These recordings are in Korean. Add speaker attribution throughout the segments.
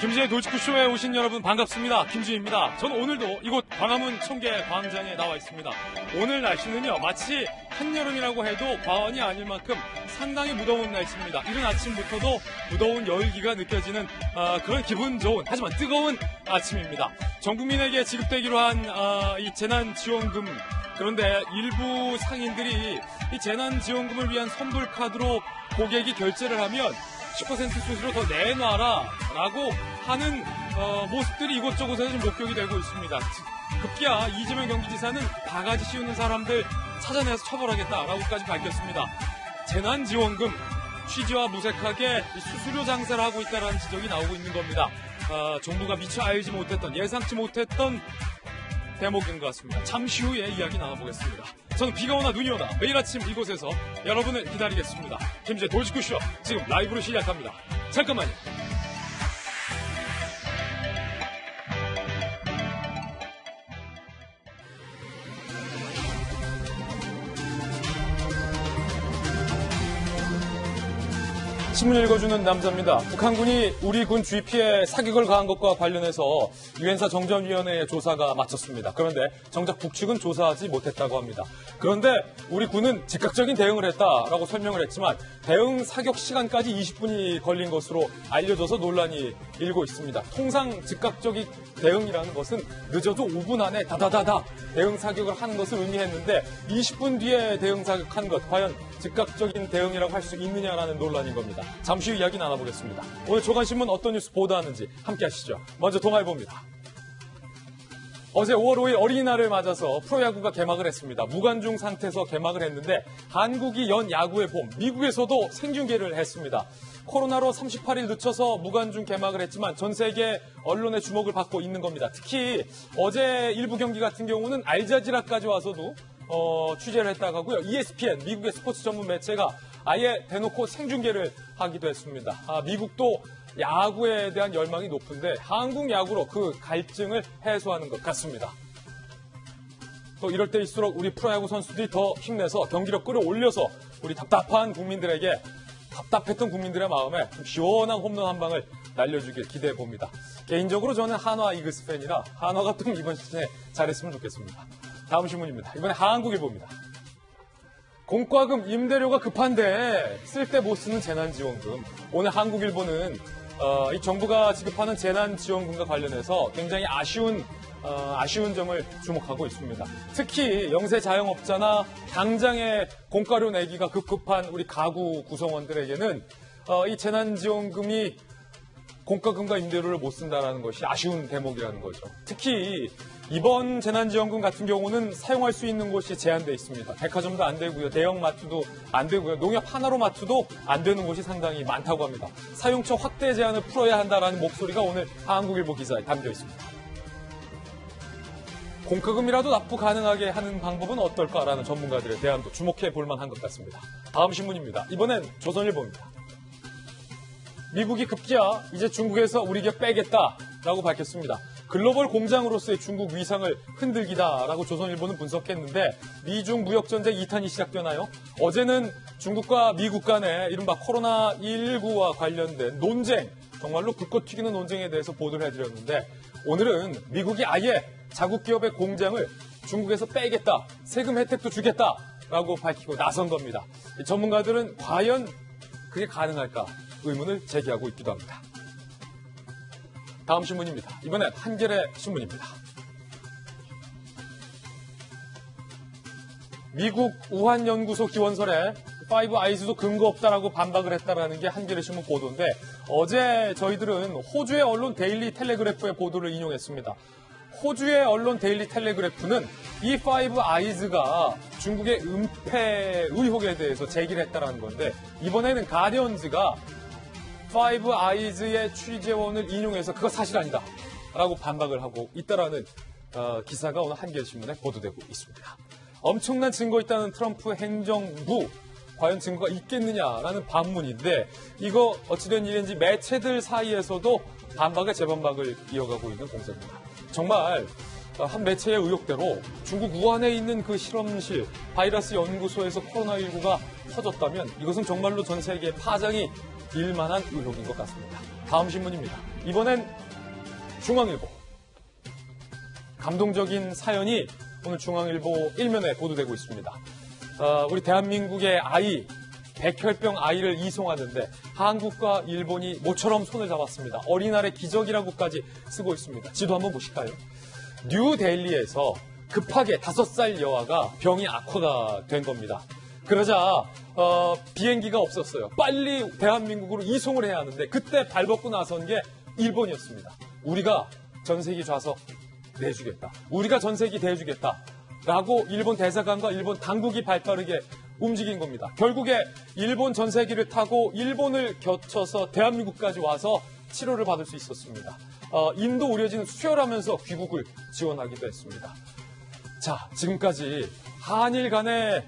Speaker 1: 김지의 돌직구쇼에 오신 여러분 반갑습니다. 김지입니다. 저는 오늘도 이곳 광화문 청계 광장에 나와 있습니다. 오늘 날씨는요, 마치 한여름이라고 해도 과언이 아닐 만큼 상당히 무더운 날씨입니다. 이른 아침부터도 무더운 열기가 느껴지는 그런 기분 좋은, 하지만 뜨거운 아침입니다. 전 국민에게 지급되기로 한 이 재난지원금, 그런데 일부 상인들이 이 재난지원금을 위한 선불카드로 고객이 결제를 하면 10% 수수료 더 내놔라 라고 하는 모습들이 이곳저곳에서 좀 목격이 되고 있습니다. 급기야 이재명 경기지사는 바가지 씌우는 사람들 찾아내서 처벌하겠다라고까지 밝혔습니다. 재난지원금 취지와 무색하게 수수료 장사를 하고 있다는 지적이 나오고 있는 겁니다. 정부가 미처 알지 못했던, 예상치 못했던 대목인 것 같습니다. 잠시 후에 이야기 나눠보겠습니다. 저는 비가 오나 눈이 오나 매일 아침 이곳에서 여러분을 기다리겠습니다. 김지의 돌직구쇼 지금 라이브로 시작합니다. 잠깐만요. 신문 읽어주는 남자입니다. 북한군이 우리 군 GP에 사격을 가한 것과 관련해서 유엔사 정전위원회의 조사가 마쳤습니다. 그런데 정작 북측은 조사하지 못했다고 합니다. 그런데 우리 군은 즉각적인 대응을 했다라고 설명을 했지만 대응 사격 시간까지 20분이 걸린 것으로 알려져서 논란이 일고 있습니다. 통상 즉각적인 대응이라는 것은 늦어도 5분 안에 다다다다 대응 사격을 하는 것을 의미했는데 20분 뒤에 대응 사격한 것, 과연 즉각적인 대응이라고 할 수 있느냐라는 논란인 겁니다. 잠시 후 이야기 나눠보겠습니다. 오늘 조간신문 어떤 뉴스 보도하는지 함께 하시죠. 먼저 동아일보입니다. 어제 5월 5일 어린이날을 맞아서 프로야구가 개막을 했습니다. 무관중 상태에서 개막을 했는데 한국이 연 야구의 봄, 미국에서도 생중계를 했습니다. 코로나로 38일 늦춰서 무관중 개막을 했지만 전 세계 언론의 주목을 받고 있는 겁니다. 특히 어제 일부 경기 같은 경우는 알자지라까지 와서도 취재를 했다고 하고요. ESPN, 미국의 스포츠 전문 매체가 아예 대놓고 생중계를 하기도 했습니다. 미국도 야구에 대한 열망이 높은데 한국 야구로 그 갈증을 해소하는 것 같습니다. 또 이럴 때일수록 우리 프로야구 선수들이 더 힘내서 경기력 끌어올려서 우리 답답했던 국민들의 마음에 좀 시원한 홈런 한 방을 날려주길 기대해 봅니다. 개인적으로 저는 한화 이글스 팬이라 한화가 또 이번 시즌에 잘했으면 좋겠습니다. 다음 신문입니다. 이번에 한국일보입니다. 공과금 임대료가 급한데 쓸 때 못 쓰는 재난지원금. 오늘 한국일보는 이 정부가 지급하는 재난지원금과 관련해서 굉장히 아쉬운 점을 주목하고 있습니다. 특히 영세 자영업자나 당장에 공과료 내기가 급급한 우리 가구 구성원들에게는 이 재난지원금이 공과금과 임대료를 못 쓴다는 것이 아쉬운 대목이라는 거죠. 특히 이번 재난지원금 같은 경우는 사용할 수 있는 곳이 제한되어 있습니다. 백화점도 안 되고요. 대형마트도 안 되고요. 농협 하나로 마트도 안 되는 곳이 상당히 많다고 합니다. 사용처 확대 제한을 풀어야 한다는 목소리가 오늘 한국일보 기사에 담겨 있습니다. 공과금이라도 납부 가능하게 하는 방법은 어떨까라는 전문가들의 대안도 주목해 볼 만한 것 같습니다. 다음 신문입니다. 이번엔 조선일보입니다. 미국이 급기야 이제 중국에서 우리 기업 빼겠다라고 밝혔습니다. 글로벌 공장으로서의 중국 위상을 흔들기다라고 조선일보는 분석했는데 미중 무역전쟁 2탄이 시작되나요? 어제는 중국과 미국 간의 이른바 코로나19와 관련된 논쟁, 정말로 불꽃 튀기는 논쟁에 대해서 보도를 해드렸는데 오늘은 미국이 아예 자국 기업의 공장을 중국에서 빼겠다, 세금 혜택도 주겠다라고 밝히고 나선 겁니다. 전문가들은 과연 그게 가능할까 의문을 제기하고 있기도 합니다. 다음 신문입니다. 이번엔 한겨레 신문입니다. 미국 우한 연구소 기원설에 파이브 아이즈도 근거 없다라고 반박을 했다라는 게 한겨레 신문 보도인데 어제 저희들은 호주의 언론 데일리 텔레그래프의 보도를 인용했습니다. 호주의 언론 데일리 텔레그래프는 이 파이브 아이즈가 중국의 은폐 의혹에 대해서 제기를 했다라는 건데 이번에는 가디언즈가 파이브 아이즈의 취재원을 인용해서 그거 사실 아니다 라고 반박을 하고 있다라는 기사가 오늘 한겨레 신문에 보도되고 있습니다. 엄청난 증거 있다는 트럼프 행정부, 과연 증거가 있겠느냐라는 반문인데 이거 어찌된 일인지 매체들 사이에서도 반박에 재반박을 이어가고 있는 공세입니다. 정말 한 매체의 의혹대로 중국 우한에 있는 그 실험실 바이러스 연구소에서 코로나19가 터졌다면 이것은 정말로 전 세계에 파장이 일 만한 의혹인 것 같습니다. 다음 신문입니다. 이번엔 중앙일보. 감동적인 사연이 오늘 중앙일보 1면에 보도되고 있습니다. 우리 대한민국의 아이, 백혈병 아이를 이송하는데 한국과 일본이 모처럼 손을 잡았습니다. 어린아이의 기적이라고까지 쓰고 있습니다. 지도 한번 보실까요? 뉴델리에서 급하게 5살 여아가 병이 악화가 된 겁니다. 그러자 비행기가 없었어요. 빨리 대한민국으로 이송을 해야 하는데 그때 발벗고 나선 게 일본이었습니다. 우리가 전세기 좌석 내주겠다. 우리가 전세기 대주겠다. 라고 일본 대사관과 일본 당국이 발빠르게 움직인 겁니다. 결국에 일본 전세기를 타고 일본을 거쳐서 대한민국까지 와서 치료를 받을 수 있었습니다. 인도 의료진은 수혈하면서 귀국을 지원하기도 했습니다. 자, 지금까지 한일 간의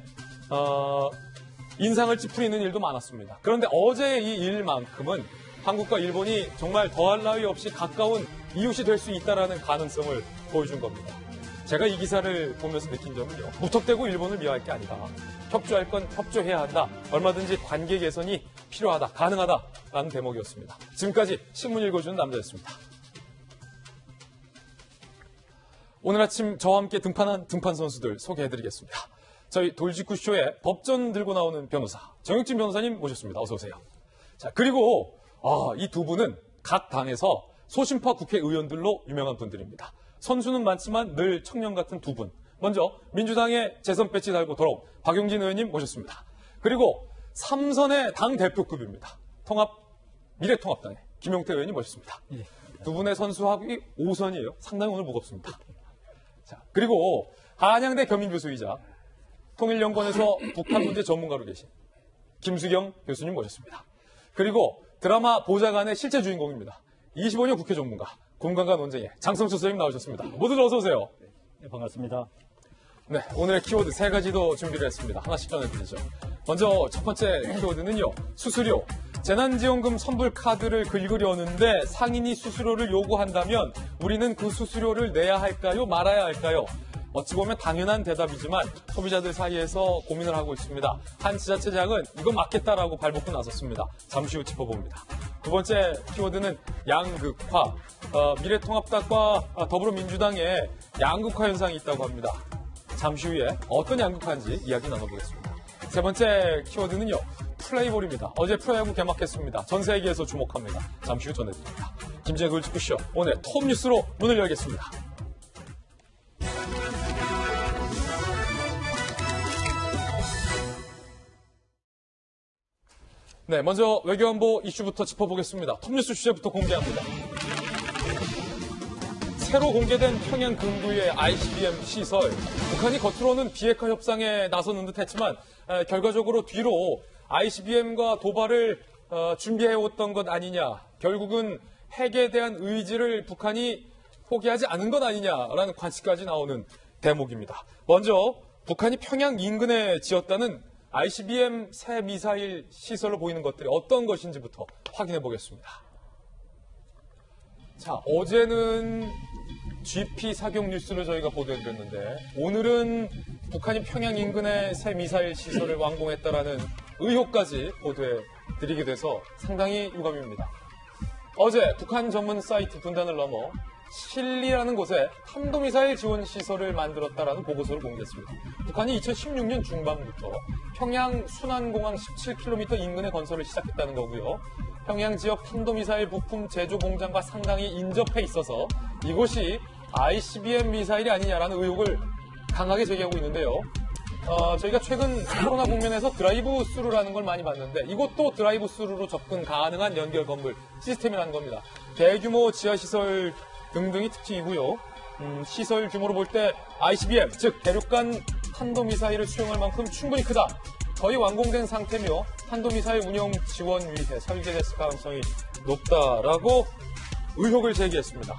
Speaker 1: 인상을 찌푸리는 일도 많았습니다. 그런데 어제의 이 일만큼은 한국과 일본이 정말 더할 나위 없이 가까운 이웃이 될 수 있다는 가능성을 보여준 겁니다. 제가 이 기사를 보면서 느낀 점은요. 무턱대고 일본을 미워할 게 아니다. 협조할 건 협조해야 한다. 얼마든지 관계 개선이 필요하다. 가능하다라는 대목이었습니다. 지금까지 신문 읽어주는 남자였습니다. 오늘 아침 저와 함께 등판한 등판 선수들 소개해드리겠습니다. 저희 돌직구쇼에 법전 들고 나오는 변호사 정혁진 변호사님 모셨습니다. 어서 오세요. 자, 그리고 이 두 분은 각 당에서 소신파 국회의원들로 유명한 분들입니다. 선수는 많지만 늘 청년 같은 두 분. 먼저 민주당의 재선 배지 달고 돌아온 박용진 의원님 모셨습니다. 그리고 삼선의 당대표급입니다. 미래통합당의 김용태 의원님 모셨습니다. 두 분의 선수합이 5선이에요. 상당히 오늘 무겁습니다. 자, 그리고 한양대 겸임교수이자 통일연구원에서 북한 문제 전문가로 계신 김수경 교수님 모셨습니다. 그리고 드라마 보좌관의 실제 주인공입니다. 25년 국회 전문가, 공간과 논쟁의 장성철 선생님 나오셨습니다. 모두들 어서 오세요.
Speaker 2: 네, 반갑습니다.
Speaker 1: 네, 오늘의 키워드 3가지도 준비를 했습니다. 하나씩 전해드리죠. 먼저 첫 번째 키워드는요. 수수료. 재난지원금 선불 카드를 긁으려는데 상인이 수수료를 요구한다면 우리는 그 수수료를 내야 할까요? 말아야 할까요? 어찌 보면 당연한 대답이지만 소비자들 사이에서 고민을 하고 있습니다. 한 지자체장은 이거 맞겠다라고 발벗고 나섰습니다. 잠시 후 짚어봅니다. 두 번째 키워드는 양극화. 미래통합당과 더불어민주당에 양극화 현상이 있다고 합니다. 잠시 후에 어떤 양극화인지 이야기 나눠보겠습니다. 세 번째 키워드는요. 플레이볼입니다. 어제 프로야구 개막했습니다. 전 세계에서 주목합니다. 잠시 후 전해드립니다. 김진의 돌직구쇼 오늘 톱 뉴스로 문을 열겠습니다. 네, 먼저 외교안보 이슈부터 짚어보겠습니다. 톱뉴스 주제부터 공개합니다. 새로 공개된 평양 근구의 ICBM 시설. 북한이 겉으로는 비핵화 협상에 나서는 듯했지만 결과적으로 뒤로 ICBM과 도발을 준비해왔던 것 아니냐. 결국은 핵에 대한 의지를 북한이 포기하지 않은 것 아니냐라는 관측까지 나오는 대목입니다. 먼저 북한이 평양 인근에 지었다는 ICBM 새 미사일 시설로 보이는 것들이 어떤 것인지부터 확인해 보겠습니다. 자, 어제는 GP 사격 뉴스를 저희가 보도해드렸는데 오늘은 북한이 평양 인근의 새 미사일 시설을 완공했다라는 의혹까지 보도해드리게 돼서 상당히 유감입니다. 어제 북한 전문 사이트 분단을 넘어 실리라는 곳에 탄도미사일 지원 시설을 만들었다라는 보고서를 공개했습니다. 북한이 2016년 중반부터 평양 순안공항 17km 인근의 건설을 시작했다는 거고요. 평양 지역 탄도미사일 부품 제조 공장과 상당히 인접해 있어서 이곳이 ICBM 미사일이 아니냐라는 의혹을 강하게 제기하고 있는데요. 저희가 최근 코로나 국면에서 드라이브 스루라는 걸 많이 봤는데 이것도 드라이브 스루로 접근 가능한 연결 건물 시스템이라는 겁니다. 대규모 지하시설 등등이 특징이고요. 시설 규모로 볼 때 ICBM, 즉 대륙간 탄도미사일을 수용할 만큼 충분히 크다. 거의 완공된 상태며 탄도미사일 운영 지원 위해 설계됐을 가능성이 높다라고 의혹을 제기했습니다.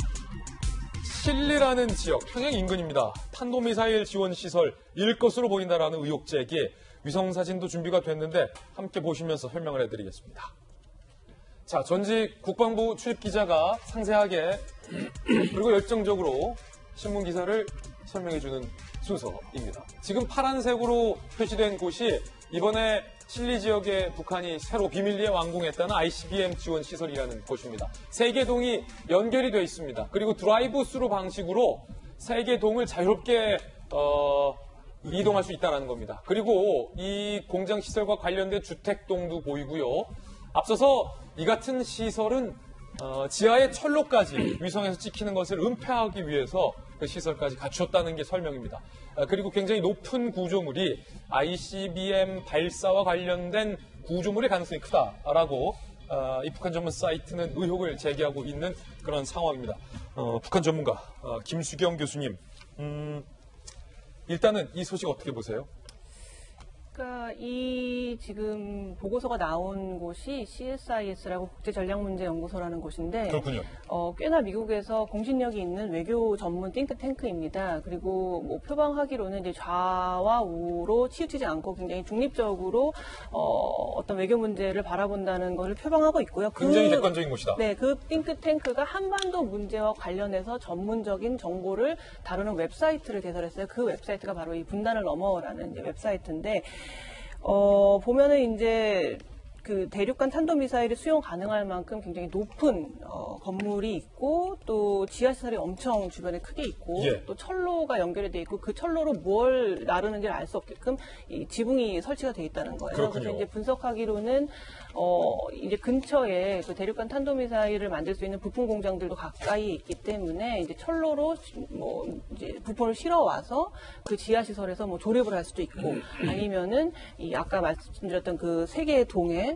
Speaker 1: 실리라는 지역, 평양 인근입니다. 탄도미사일 지원 시설일 것으로 보인다라는 의혹 제기에 위성사진도 준비가 됐는데 함께 보시면서 설명을 해드리겠습니다. 자, 전직 국방부 출입기자가 상세하게 그리고 열정적으로 신문 기사를 설명해주는 순서입니다. 지금 파란색으로 표시된 곳이 이번에 칠리 지역에 북한이 새로 비밀리에 완공했다는 ICBM 지원 시설이라는 곳입니다. 세 개 동이 연결이 되어 있습니다. 그리고 드라이브 스루 방식으로 세 개 동을 자유롭게 이동할 수 있다는 겁니다. 그리고 이 공장 시설과 관련된 주택동도 보이고요. 앞서서 이 같은 시설은 지하의 철로까지 위성에서 찍히는 것을 은폐하기 위해서 그 시설까지 갖추었다는 게 설명입니다. 그리고 굉장히 높은 구조물이 ICBM 발사와 관련된 구조물의 가능성이 크다라고 이 북한 전문 사이트는 의혹을 제기하고 있는 그런 상황입니다. 북한 전문가 김수경 교수님, 일단은 이 소식 어떻게 보세요?
Speaker 2: 그러니까 이 지금 보고서가 나온 곳이 CSIS라고 국제전략문제연구소라는 곳인데,
Speaker 1: 그렇군요.
Speaker 2: 꽤나 미국에서 공신력이 있는 외교 전문 띵크탱크입니다. 그리고 뭐 표방하기로는 이제 좌와 우로 치우치지 않고 굉장히 중립적으로 어떤 외교 문제를 바라본다는 것을 표방하고 있고요.
Speaker 1: 굉장히 객관적인 곳이다.
Speaker 2: 네, 그 띵크탱크가 한반도 문제와 관련해서 전문적인 정보를 다루는 웹사이트를 개설했어요. 그 웹사이트가 바로 이 분단을 넘어라는 이제 웹사이트인데, 보면은 이제 그 대륙간 탄도미사일이 수용 가능할 만큼 굉장히 높은 건물이 있고, 또 지하시설이 엄청 주변에 크게 있고, 또 철로가 연결이 돼 있고, 그 철로로 뭘 나르는지를 알 수 없게끔 이 지붕이 설치가 돼 있다는 거예요.
Speaker 1: 그렇군요.
Speaker 2: 그래서 이제 분석하기로는 이제 근처에 그 대륙간 탄도미사일을 만들 수 있는 부품 공장들도 가까이 있기 때문에 이제 철로로 뭐 이제 부품을 실어 와서 그 지하 시설에서 뭐 조립을 할 수도 있고, 아니면은 이 아까 말씀드렸던 그 세 개의 동에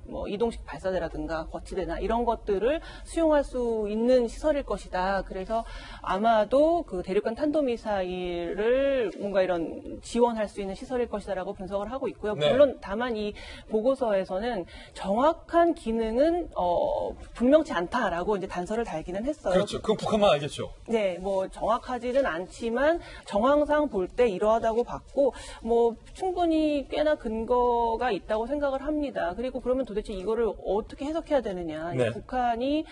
Speaker 2: 뭐 이동식 발사대라든가 거치대나 이런 것들을 수용할 수 있는 시설일 것이다. 그래서 아마도 그 대륙간 탄도미사일을 뭔가 이런 지원할 수 있는 시설일 것이다라고 분석을 하고 있고요.
Speaker 1: 네.
Speaker 2: 물론 다만 이 보고서에서는 정확한 기능은 분명치 않다라고 이제 단서를 달기는 했어요.
Speaker 1: 그렇죠. 그건 북한만 알겠죠.
Speaker 2: 네, 뭐 정확하지는 않지만 정황상 볼 때 이러하다고 봤고, 뭐 충분히 꽤나 근거가 있다고 생각을 합니다. 그리고 그러면 도대체 이거를 어떻게 해석해야 되느냐?
Speaker 1: 네.
Speaker 2: 북한이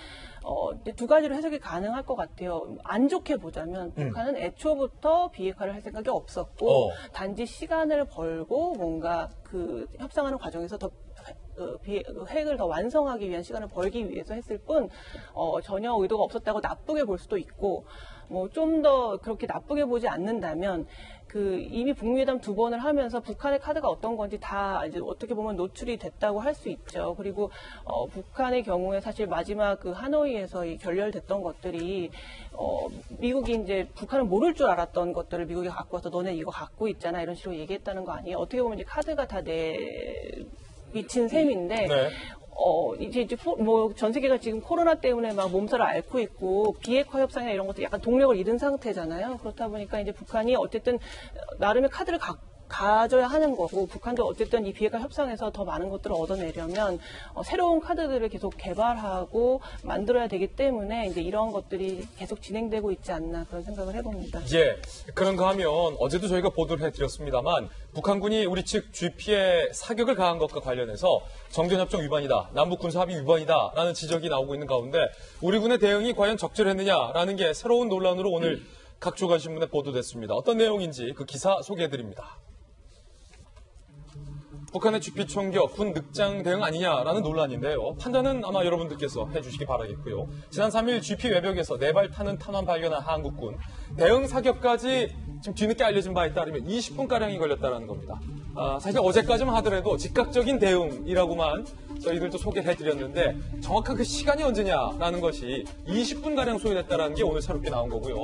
Speaker 2: 두 가지로 해석이 가능할 것 같아요. 안 좋게 보자면 북한은 애초부터 비핵화를 할 생각이 없었고, 단지 시간을 벌고 뭔가 그 협상하는 과정에서 더 핵을 더 완성하기 위한 시간을 벌기 위해서 했을 뿐 전혀 의도가 없었다고 나쁘게 볼 수도 있고, 뭐 좀 더 그렇게 나쁘게 보지 않는다면 그 이미 북미회담 2번을 하면서 북한의 카드가 어떤 건지 다 이제 어떻게 보면 노출이 됐다고 할 수 있죠. 그리고 북한의 경우에 사실 마지막 그 하노이에서 이 결렬됐던 것들이 미국이 이제 북한은 모를 줄 알았던 것들을 미국이 갖고 와서 너네 이거 갖고 있잖아 이런 식으로 얘기했다는 거 아니에요. 어떻게 보면 이제 카드가 다 미친 셈인데,
Speaker 1: 네.
Speaker 2: 이제 뭐 전 세계가 지금 코로나 때문에 막 몸살을 앓고 있고 비핵화 협상이나 이런 것도 약간 동력을 잃은 상태잖아요. 그렇다 보니까 이제 북한이 어쨌든 나름의 카드를 가져야 하는 거고, 북한도 어쨌든 이 비핵화 협상에서 더 많은 것들을 얻어내려면 새로운 카드들을 계속 개발하고 만들어야 되기 때문에 이제 이런 것들이 계속 진행되고 있지 않나 그런 생각을 해봅니다.
Speaker 1: 예, 그런가 하면 어제도 저희가 보도를 해드렸습니다만 북한군이 우리 측 GP에 사격을 가한 것과 관련해서 정전협정 위반이다, 남북 군사합의 위반이다라는 지적이 나오고 있는 가운데 우리 군의 대응이 과연 적절했느냐라는 게 새로운 논란으로 오늘 각 조간신문에 보도됐습니다. 어떤 내용인지 그 기사 소개해드립니다. 북한의 GP 총격, 군 늑장 대응 아니냐라는 논란인데요. 판단은 아마 여러분들께서 해주시기 바라겠고요. 지난 3일 GP 외벽에서 4발 타는 탄환 발견한 한국군. 대응 사격까지 지금 뒤늦게 알려진 바에 따르면 20분가량이 걸렸다는 겁니다. 사실 어제까지만 하더라도 즉각적인 대응이라고만 저희들도 소개를 해드렸는데 정확한 그 시간이 언제냐라는 것이 20분가량 소요됐다는 게 오늘 새롭게 나온 거고요.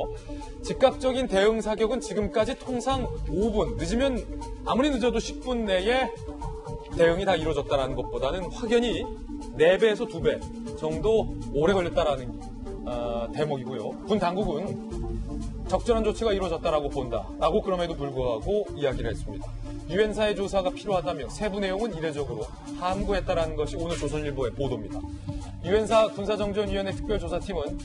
Speaker 1: 즉각적인 대응 사격은 지금까지 통상 5분, 늦으면 아무리 늦어도 10분 내에 대응이 다 이루어졌다는 것보다는 확연히 4배에서 2배 정도 오래 걸렸다라는 대목이고요. 군 당국은 적절한 조치가 이루어졌다라고 본다라고 그럼에도 불구하고 이야기를 했습니다. 유엔사의 조사가 필요하다며 세부 내용은 이례적으로 함구했다라는 것이 오늘 조선일보의 보도입니다. 유엔사 군사정전위원회 특별조사팀은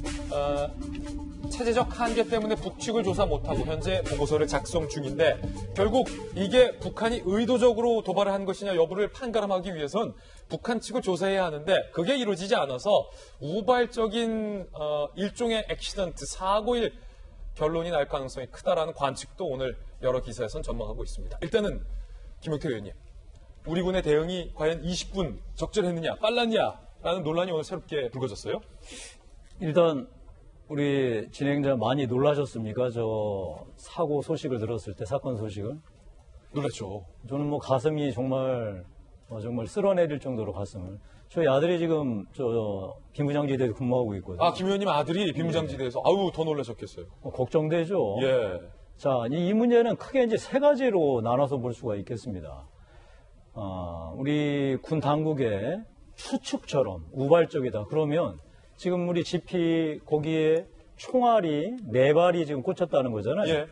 Speaker 1: 체제적 한계 때문에 북측을 조사 못하고 현재 보고서를 작성 중인데 결국 이게 북한이 의도적으로 도발을 한 것이냐 여부를 판가름하기 위해선 북한 측을 조사해야 하는데 그게 이루어지지 않아서 우발적인 일종의 액시던트, 사고일 결론이 날 가능성이 크다라는 관측도 오늘 여러 기사에선 전망하고 있습니다. 일단은 김용태 의원님, 우리 군의 대응이 과연 20분 적절했느냐, 빨랐냐라는 논란이 오늘 새롭게 불거졌어요.
Speaker 3: 일단 우리 진행자 많이 놀라셨습니까? 저 사고 소식을 들었을 때, 사건 소식을.
Speaker 1: 놀랐죠.
Speaker 3: 저는 뭐 가슴이 정말 쓸어내릴 정도로 가슴을. 저희 아들이 지금 비무장지대에 근무하고 있거든요.
Speaker 1: 아, 김 의원님 아들이 비무장지대에서 아우 더 놀라셨겠어요.
Speaker 3: 걱정되죠.
Speaker 1: 예.
Speaker 3: 자, 이 문제는 크게 이제 세 가지로 나눠서 볼 수가 있겠습니다. 우리 군 당국의 추측처럼 우발적이다. 그러면 지금 우리 GP 거기에 총알이 4발이 지금 꽂혔다는 거잖아요.
Speaker 1: 예.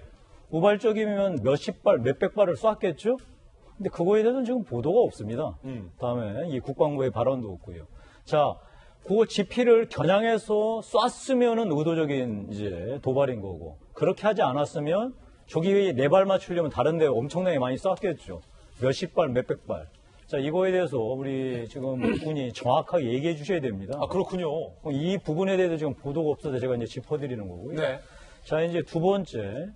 Speaker 3: 우발적이면 몇십 발, 몇백 발을 쐈겠죠? 근데 그거에 대해서는 지금 보도가 없습니다. 다음에 이 국방부의 발언도 없고요. 자, 그 GP를 겨냥해서 쐈으면은 의도적인 이제 도발인 거고, 그렇게 하지 않았으면 저기에 4발 맞추려면 다른 데 엄청나게 많이 쐈겠죠. 몇십 발, 몇백 발. 자, 이거에 대해서 우리 지금 군이 정확하게 얘기해 주셔야 됩니다.
Speaker 1: 아, 그렇군요.
Speaker 3: 이 부분에 대해서 지금 보도가 없어서 제가 이제 짚어드리는 거고요.
Speaker 1: 네.
Speaker 3: 자, 이제 두 번째.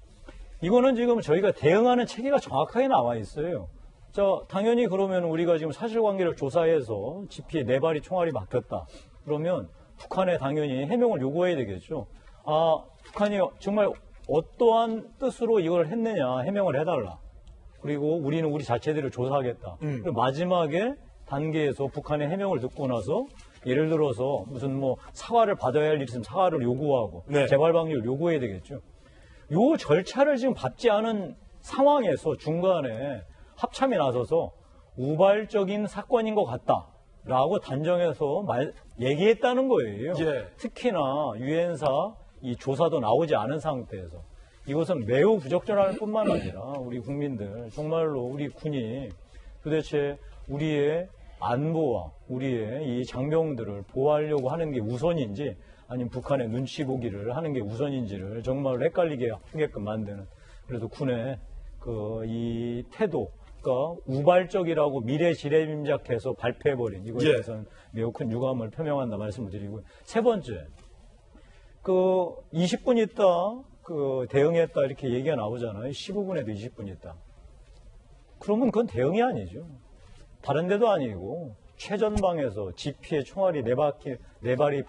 Speaker 3: 이거는 지금 저희가 대응하는 체계가 정확하게 나와 있어요. 자, 당연히 그러면 우리가 지금 사실관계를 조사해서 GP에 4발이 총알이 막혔다. 그러면 북한에 당연히 해명을 요구해야 되겠죠. 아, 북한이 정말 어떠한 뜻으로 이걸 했느냐 해명을 해달라. 그리고 우리는 우리 자체들을 조사하겠다. 그리고 마지막에 단계에서 북한의 해명을 듣고 나서 예를 들어서 무슨 뭐 사과를 받아야 할 일이 있으면 사과를 요구하고
Speaker 1: 네.
Speaker 3: 재발 방지를 요구해야 되겠죠. 요 절차를 지금 밟지 않은 상황에서 중간에 합참이 나서서 우발적인 사건인 것 같다라고 단정해서 얘기했다는 거예요.
Speaker 1: 예.
Speaker 3: 특히나 유엔사 이 조사도 나오지 않은 상태에서 이것은 매우 부적절할 뿐만 아니라 우리 국민들 정말로 우리 군이 도대체 우리의 안보와 우리의 이 장병들을 보호하려고 하는 게 우선인지 아니면 북한의 눈치 보기를 하는 게 우선인지를 정말 헷갈리게 하게끔 만드는, 그래서 군의 이 태도가 우발적이라고 미래지레짐작해서 발표해버린 이거에
Speaker 1: 예.
Speaker 3: 대해서는 매우 큰 유감을 표명한다 말씀을 드리고요. 세 번째, 20분 있다 대응했다 이렇게 얘기가 나오잖아요. 15분에도 20분 있다. 그러면 그건 대응이 아니죠. 다른 데도 아니고 최전방에서 GP의 총알이 4발이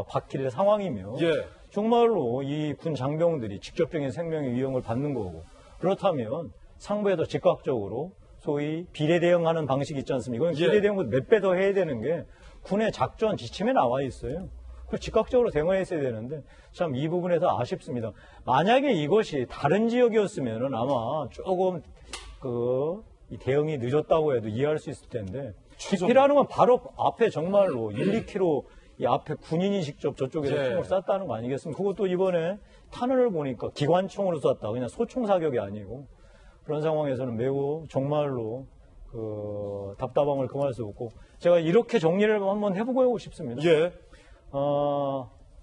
Speaker 3: 박힐 상황이며
Speaker 1: 예.
Speaker 3: 정말로 이 군 장병들이 직접적인 생명의 위험을 받는 거고, 그렇다면 상부에서 즉각적으로 소위 비례 대응하는 방식이 있지 않습니까?
Speaker 1: 예.
Speaker 3: 비례 대응보다 몇 배 더 해야 되는 게 군의 작전 지침에 나와 있어요. 그걸 즉각적으로 대응했어야 되는데 참 이 부분에서 아쉽습니다. 만약에 이것이 다른 지역이었으면 아마 조금 이 대응이 늦었다고 해도 이해할 수 있을 텐데, GP라는 건 바로 앞에 정말로 1, 2km 이 앞에 군인이 직접 저쪽에서
Speaker 1: 예.
Speaker 3: 총을 쐈다는 거 아니겠습니까? 그것도 이번에 탄원을 보니까 기관총으로 쐈다. 그냥 소총 사격이 아니고, 그런 상황에서는 매우 정말로 답답함을 금할 수 없고, 제가 이렇게 정리를 한번 해보고 싶습니다.
Speaker 1: 예.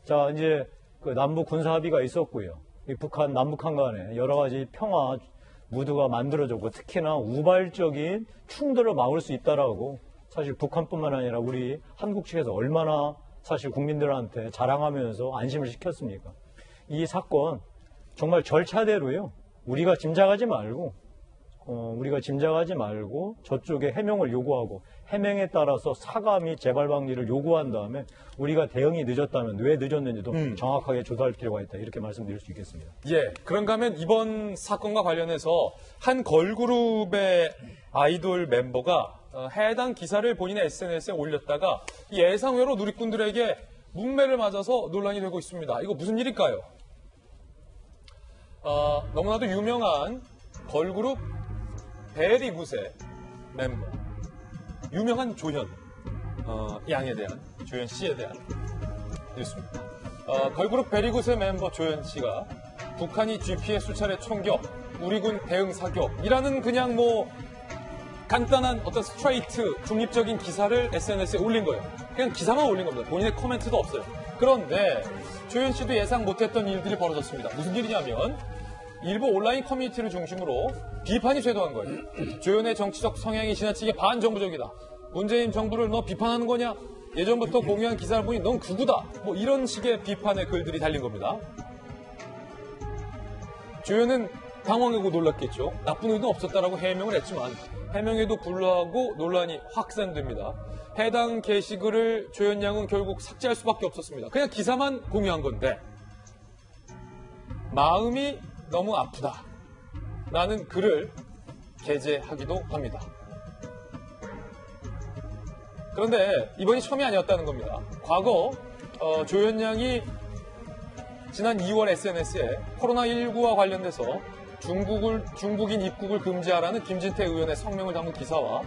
Speaker 3: 자, 이제 남북 군사 합의가 있었고요. 이 북한, 남북한 간에 여러 가지 평화 무드가 만들어졌고, 특히나 우발적인 충돌을 막을 수 있다라고 사실 북한뿐만 아니라 우리 한국 측에서 얼마나 사실 국민들한테 자랑하면서 안심을 시켰습니까? 이 사건 정말 절차대로요. 우리가 짐작하지 말고 저쪽에 해명을 요구하고 해명에 따라서 사과 및 재발 방지를 요구한 다음에 우리가 대응이 늦었다면 왜 늦었는지도 정확하게 조사할 필요가 있다. 이렇게 말씀드릴 수 있겠습니다.
Speaker 1: 예. 그런가 하면 이번 사건과 관련해서 한 걸그룹의 아이돌 멤버가 해당 기사를 본인의 SNS에 올렸다가 예상외로 누리꾼들에게 문매를 맞아서 논란이 되고 있습니다. 이거 무슨 일일까요? 너무나도 유명한 걸그룹 베리굿의 멤버, 유명한 조현 양에 대한, 조현 씨에 대한 뉴스입니다. 걸그룹 베리굿의 멤버 조현 씨가 북한이 GP에 수차례 총격, 우리 군 대응 사격이라는 그냥 간단한 어떤 스트레이트 중립적인 기사를 SNS에 올린 거예요. 그냥 기사만 올린 겁니다. 본인의 코멘트도 없어요. 그런데 조현 씨도 예상 못했던 일들이 벌어졌습니다. 무슨 일이냐면 일부 온라인 커뮤니티를 중심으로 비판이 쇄도한 거예요. 조현의 정치적 성향이 지나치게 반정부적이다. 문재인 정부를 너 비판하는 거냐? 예전부터 공유한 기사를 보니 넌 극우다. 이런 식의 비판의 글들이 달린 겁니다. 조연은 당황하고 놀랐겠죠. 나쁜 의도는 없었다라고 해명을 했지만 해명에도 불구하고 논란이 확산됩니다. 해당 게시글을 조연 양은 결국 삭제할 수밖에 없었습니다. 그냥 기사만 공유한 건데 마음이 너무 아프다 라는 글을 게재하기도 합니다. 그런데 이번이 처음이 아니었다는 겁니다. 과거 조연 양이 지난 2월 SNS에 코로나19와 관련돼서 중국인 입국을 금지하라는 김진태 의원의 성명을 담은 기사와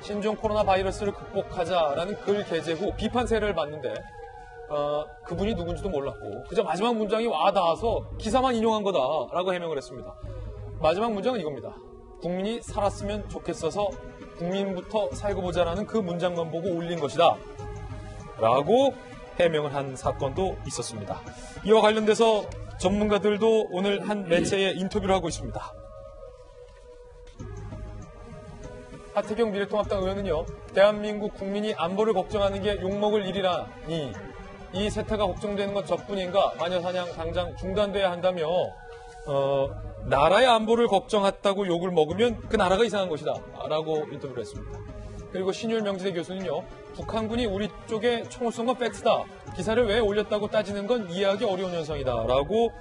Speaker 1: 신종 코로나 바이러스를 극복하자라는 글 게재 후 비판 세례를 받는데 그분이 누군지도 몰랐고 그저 마지막 문장이 와닿아서 기사만 인용한 거다라고 해명을 했습니다. 마지막 문장은 이겁니다. 국민이 살았으면 좋겠어서 국민부터 살고 보자라는 그 문장만 보고 올린 것이다 라고 해명을 한 사건도 있었습니다. 이와 관련돼서 전문가들도 오늘 한 매체에 인터뷰를 하고 있습니다. 하태경 미래통합당 의원은요, 대한민국 국민이 안보를 걱정하는 게 욕먹을 일이라니 이 세태가 걱정되는 것 저뿐인가 마녀사냥 당장 중단돼야 한다며 나라의 안보를 걱정했다고 욕을 먹으면 그 나라가 이상한 것이다 라고 인터뷰를 했습니다. 그리고 신율 명지대 교수는요, 북한군이 우리 쪽에 총을 쏜 건 팩트다. 기사를 왜 올렸다고 따지는 건 이해하기 어려운 현상이다 라고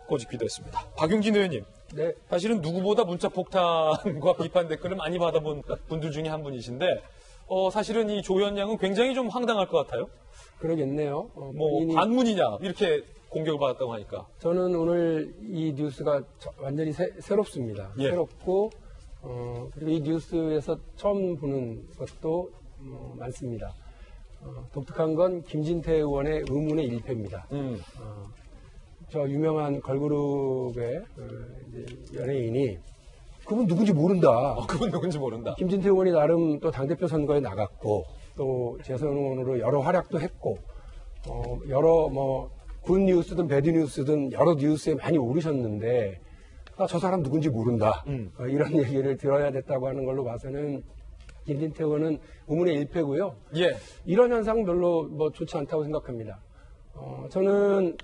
Speaker 1: 꼬집기도 했습니다. 박용진 의원님,
Speaker 4: 네.
Speaker 1: 사실은 누구보다 문자 폭탄과 비판 댓글을 많이 받아본 분들 중에 한 분이신데 사실은 이 조연 양은 굉장히 좀 황당할 것 같아요.
Speaker 4: 그러겠네요.
Speaker 1: 뭐 반문이냐 이렇게 공격을 받았다고 하니까.
Speaker 4: 저는 오늘 이 뉴스가 완전히 새롭습니다.
Speaker 1: 예.
Speaker 4: 새롭고 그리고 이 뉴스에서 처음 보는 것도 많습니다. 독특한 건 김진태 의원의 의문의 일패입니다. 저 유명한 걸그룹의 이제 연예인이 그분 누군지 모른다.
Speaker 1: 그분 누군지 모른다.
Speaker 4: 김진태 의원이 나름 또 당대표 선거에 나갔고 또 재선 의원으로 여러 활약도 했고 여러 굿 뉴스든 배드 뉴스든 여러 뉴스에 많이 오르셨는데 저 사람 누군지 모른다. 이런 얘기를 들어야 됐다고 하는 걸로 봐서는 김진태 의원은 의문의 일패고요.
Speaker 1: 예.
Speaker 4: 이런 현상 별로 좋지 않다고 생각합니다. 저는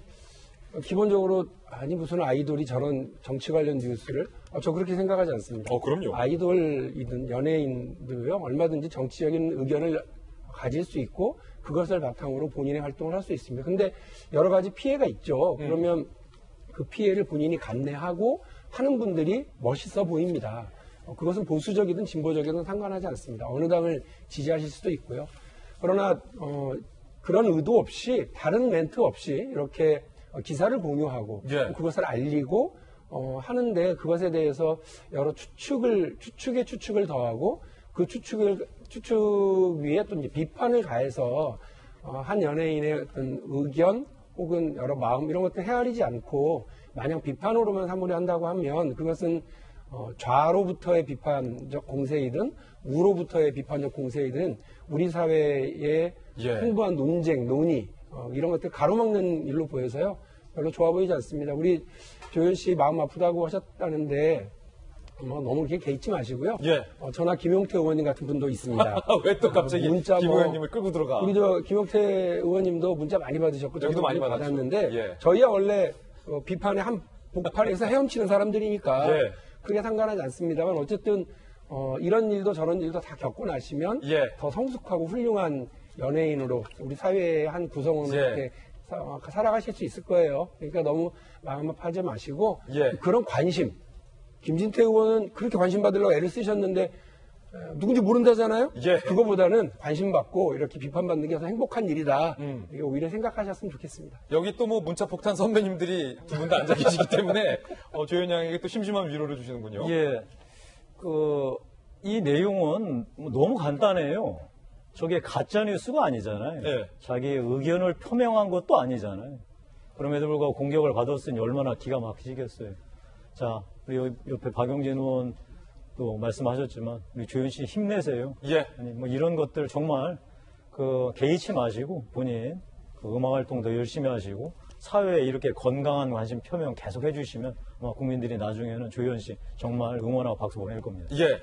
Speaker 4: 기본적으로 무슨 아이돌이 저런 정치 관련 뉴스를 저 그렇게 생각하지 않습니다.
Speaker 1: 그럼요.
Speaker 4: 아이돌이든 연예인들요 얼마든지 정치적인 의견을 가질 수 있고 그것을 바탕으로 본인의 활동을 할 수 있습니다. 근데 여러 가지 피해가 있죠. 그러면 그 피해를 본인이 감내하고 하는 분들이 멋있어 보입니다. 그것은 보수적이든 진보적이든 상관하지 않습니다. 어느 당을 지지하실 수도 있고요. 그러나 그런 의도 없이 다른 멘트 없이 이렇게 기사를 공유하고
Speaker 1: 예.
Speaker 4: 그것을 알리고 하는데 그것에 대해서 여러 추측에 추측을 더하고 그 추측 위에 또 이제 비판을 가해서 한 연예인의 어떤 의견 혹은 여러 마음 이런 것들 헤아리지 않고 마냥 비판으로만 사무를 한다고 하면 그것은 좌로부터의 비판적 공세이든 우로부터의 비판적 공세이든 우리 사회의
Speaker 1: 예.
Speaker 4: 풍부한 논쟁, 논의 이런 것들 가로막는 일로 보여서요. 별로 좋아 보이지 않습니다. 우리 조연 씨 마음 아프다고 하셨다는데 너무 이렇게 개의치 마시고요.
Speaker 1: 예.
Speaker 4: 저나 김용태 의원님 같은 분도 있습니다.
Speaker 1: 왜 또 갑자기
Speaker 4: 문자
Speaker 1: 김 의원님을 끌고 들어가?
Speaker 4: 우리 김용태 의원님도 문자 많이 받으셨고
Speaker 1: 여기도
Speaker 4: 저도
Speaker 1: 많이
Speaker 4: 받았는데
Speaker 1: 예.
Speaker 4: 저희야 원래 비판의 한 복판에서 헤엄치는 사람들이니까
Speaker 1: 예.
Speaker 4: 크게 상관하지 않습니다만 어쨌든 이런 일도 저런 일도 다 겪고 나시면
Speaker 1: 예.
Speaker 4: 더 성숙하고 훌륭한 연예인으로 우리 사회의 한 구성원으로
Speaker 1: 예.
Speaker 4: 이렇게 살아가실 수 있을 거예요. 그러니까 너무 마음 아파하지 마시고
Speaker 1: 예.
Speaker 4: 그런 관심. 김진태 의원은 그렇게 관심 받으려고 애를 쓰셨는데 누군지 모른다잖아요.
Speaker 1: 예.
Speaker 4: 그거보다는 관심 받고 이렇게 비판받는 게 더 행복한 일이다. 이게 오히려 생각하셨으면 좋겠습니다.
Speaker 1: 여기 또 문자 폭탄 선배님들이 두 분 다 앉아 계시기 때문에 조연 양에게 또 심심한 위로를 주시는군요.
Speaker 3: 예. 이 내용은 너무 간단해요. 저게 가짜뉴스가 아니잖아요.
Speaker 1: 예.
Speaker 3: 자기의 의견을 표명한 것도 아니잖아요. 그럼에도 불구하고 공격을 받았으니 얼마나 기가 막히시겠어요. 자, 우리 옆에 박용진 의원 또 말씀하셨지만 우리 조연 씨 힘내세요.
Speaker 1: 예.
Speaker 3: 아니 이런 것들 정말 개의치 마시고 본인 음악 활동 더 열심히 하시고 사회에 이렇게 건강한 관심 표명 계속 해주시면 아마 국민들이 나중에는 조연 씨 정말 응원하고 박수 보낼 겁니다.
Speaker 1: 예.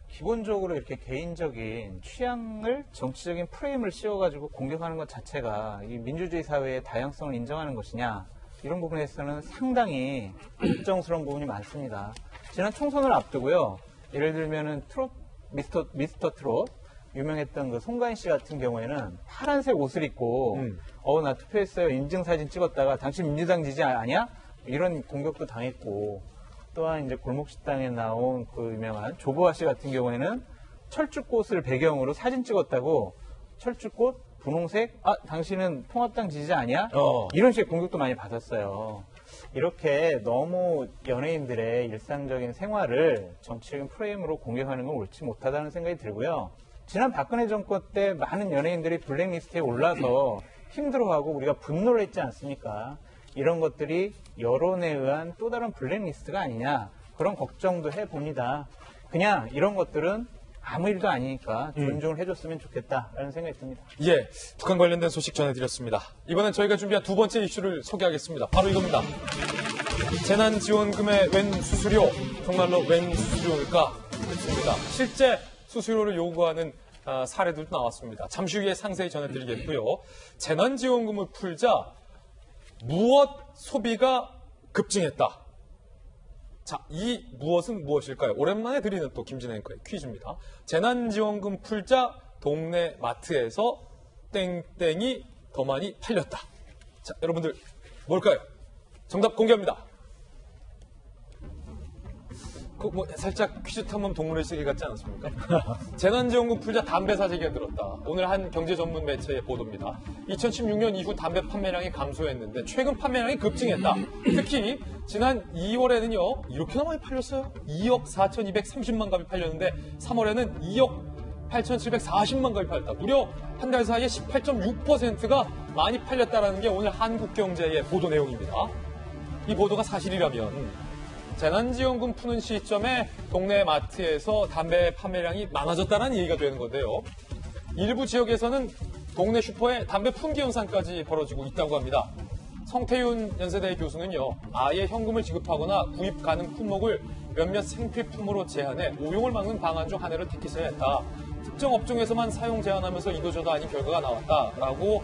Speaker 5: 기본적으로 이렇게 개인적인 취향을 정치적인 프레임을 씌워가지고 공격하는 것 자체가 이 민주주의 사회의 다양성을 인정하는 것이냐 이런 부분에서는 상당히 걱정스러운 부분이 많습니다. 지난 총선을 앞두고요. 예를 들면은 미스터 트롯 유명했던 그 송가인 씨 같은 경우에는 파란색 옷을 입고 나 투표했어요. 인증사진 찍었다가 당신 민주당 지지 아니야? 이런 공격도 당했고, 또한 이제 골목식당에 나온 그 유명한 조보아 씨 같은 경우에는 철쭉꽃을 배경으로 사진 찍었다고 철쭉꽃 분홍색 당신은 통합당 지지자 아니야? 이런 식의 공격도 많이 받았어요. 이렇게 너무 연예인들의 일상적인 생활을 정치적인 프레임으로 공격하는 건 옳지 못하다는 생각이 들고요. 지난 박근혜 정권 때 많은 연예인들이 블랙리스트에 올라서 힘들어하고 우리가 분노를 했지 않습니까? 이런 것들이 여론에 의한 또 다른 블랙리스트가 아니냐, 그런 걱정도 해봅니다. 그냥 이런 것들은 아무 일도 아니니까 존중을 해줬으면 좋겠다라는 생각이 듭니다.
Speaker 1: 예, 북한 관련된 소식 전해드렸습니다. 이번엔 저희가 준비한 두 번째 이슈를 소개하겠습니다. 바로 이겁니다. 재난지원금의 웬 수수료, 정말로 웬 수수료일까 했습니다. 실제 수수료를 요구하는 사례들도 나왔습니다. 잠시 후에 상세히 전해드리겠고요. 재난지원금을 풀자 무엇 소비가 급증했다. 자, 이 무엇은 무엇일까요? 오랜만에 드리는 또 김진애 앵커의 퀴즈입니다. 재난지원금 풀자 동네 마트에서 땡땡이 더 많이 팔렸다. 자, 여러분들 뭘까요? 정답 공개합니다. 살짝 퀴즈 탐험 동물의 세계 같지 않습니까? 재난지원금 풀자 담배 사재기가 들었다. 오늘 한 경제 전문 매체의 보도입니다. 2016년 이후 담배 판매량이 감소했는데 최근 판매량이 급증했다. 특히 지난 2월에는요 이렇게나 많이 팔렸어요. 2억 4,230만 갑이 팔렸는데 3월에는 2억 8,740만 갑이 팔렸다. 무려 한 달 사이에 18.6%가 많이 팔렸다는 게 오늘 한국경제의 보도 내용입니다. 이 보도가 사실이라면 재난지원금 푸는 시점에 동네 마트에서 담배 판매량이 많아졌다는 얘기가 되는 건데요. 일부 지역에서는 동네 슈퍼에 담배 품귀 현상까지 벌어지고 있다고 합니다. 성태윤 연세대 교수는요, 아예 현금을 지급하거나 구입 가능 품목을 몇몇 생필품으로 제한해 오용을 막는 방안 중 하나를 택했어야 했다. 특정 업종에서만 사용 제한하면서 이도저도 아닌 결과가 나왔다라고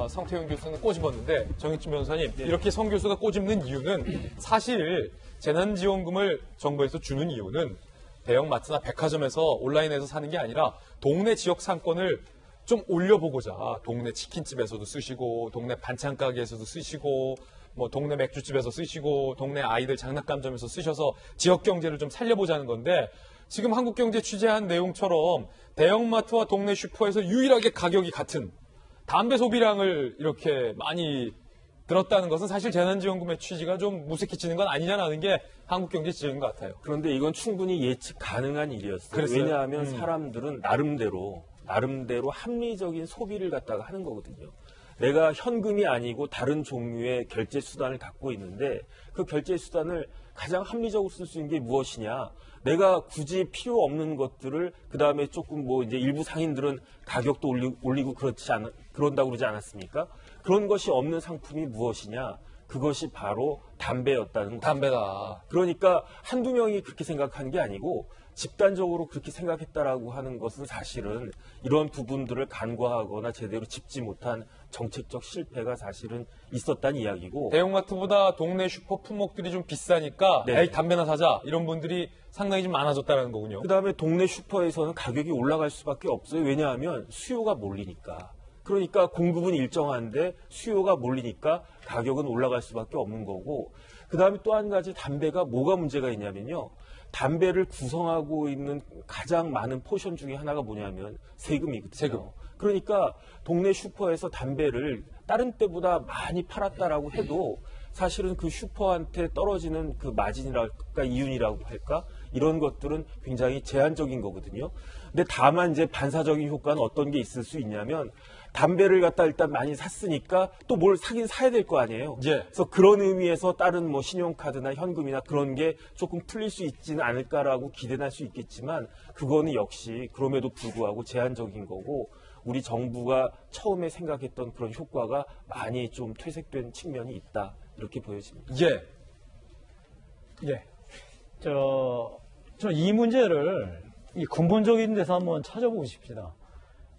Speaker 1: 성태윤 교수는 꼬집었는데, 정익진 변호사님, 이렇게 성 교수가 꼬집는 이유는 사실 재난지원금을 정부에서 주는 이유는 대형마트나 백화점에서 온라인에서 사는 게 아니라 동네 지역 상권을 좀 올려보고자 동네 치킨집에서도 쓰시고 동네 반찬 가게에서도 쓰시고 뭐 동네 맥주집에서 쓰시고 동네 아이들 장난감점에서 쓰셔서 지역 경제를 좀 살려보자는 건데, 지금 한국경제 취재한 내용처럼 대형마트와 동네 슈퍼에서 유일하게 가격이 같은 담배 소비량을 이렇게 많이 들었다는 것은 사실 재난지원금의 취지가 좀 무색해지는 건 아니냐는 게 한국경제 지적인 것 같아요.
Speaker 6: 그런데 이건 충분히 예측 가능한 일이었어요.
Speaker 1: 그랬어요?
Speaker 6: 왜냐하면 사람들은 나름대로 합리적인 소비를 갖다가 하는 거거든요. 내가 현금이 아니고 다른 종류의 결제 수단을 갖고 있는데 그 결제 수단을 가장 합리적으로 쓸 수 있는 게 무엇이냐? 내가 굳이 필요 없는 것들을 그 다음에 조금 이제 일부 상인들은 가격도 올리고 그런다고 그러지 않았습니까? 그런 것이 없는 상품이 무엇이냐? 그것이 바로 담배였다는 거죠.
Speaker 1: 담배다.
Speaker 6: 그러니까 한두 명이 그렇게 생각한 게 아니고 집단적으로 그렇게 생각했다라고 하는 것은 사실은 이런 부분들을 간과하거나 제대로 짚지 못한 정책적 실패가 사실은 있었다는 이야기고,
Speaker 1: 대형마트보다 동네 슈퍼 품목들이 좀 비싸니까
Speaker 6: 네.
Speaker 1: 에이 담배나 사자 이런 분들이 상당히 좀 많아졌다는 거군요.
Speaker 6: 그다음에 동네 슈퍼에서는 가격이 올라갈 수밖에 없어요. 왜냐하면 수요가 몰리니까. 그러니까 공급은 일정한데 수요가 몰리니까 가격은 올라갈 수밖에 없는 거고, 그다음에 또 한 가지 담배가 뭐가 문제가 있냐면요. 담배를 구성하고 있는 가장 많은 포션 중에 하나가 뭐냐면 세금이거든요.
Speaker 1: 세금.
Speaker 6: 그러니까 동네 슈퍼에서 담배를 다른 때보다 많이 팔았다라고 해도 사실은 그 슈퍼한테 떨어지는 그 마진이랄까 이윤이라고 할까 이런 것들은 굉장히 제한적인 거거든요. 근데 다만 이제 반사적인 효과는 어떤 게 있을 수 있냐면 담배를 갖다 일단 많이 샀으니까 또 뭘 사긴 사야 될 거 아니에요.
Speaker 1: 예.
Speaker 6: 그래서 그런 의미에서 다른 신용카드나 현금이나 그런 게 조금 풀릴 수 있지는 않을까라고 기대할 수 있겠지만 그거는 역시 그럼에도 불구하고 제한적인 거고 우리 정부가 처음에 생각했던 그런 효과가 많이 좀 퇴색된 측면이 있다. 이렇게 보여집니다.
Speaker 1: 예.
Speaker 3: 예. 저 이 문제를 이 근본적인 데서 한번 찾아보고 싶습니다.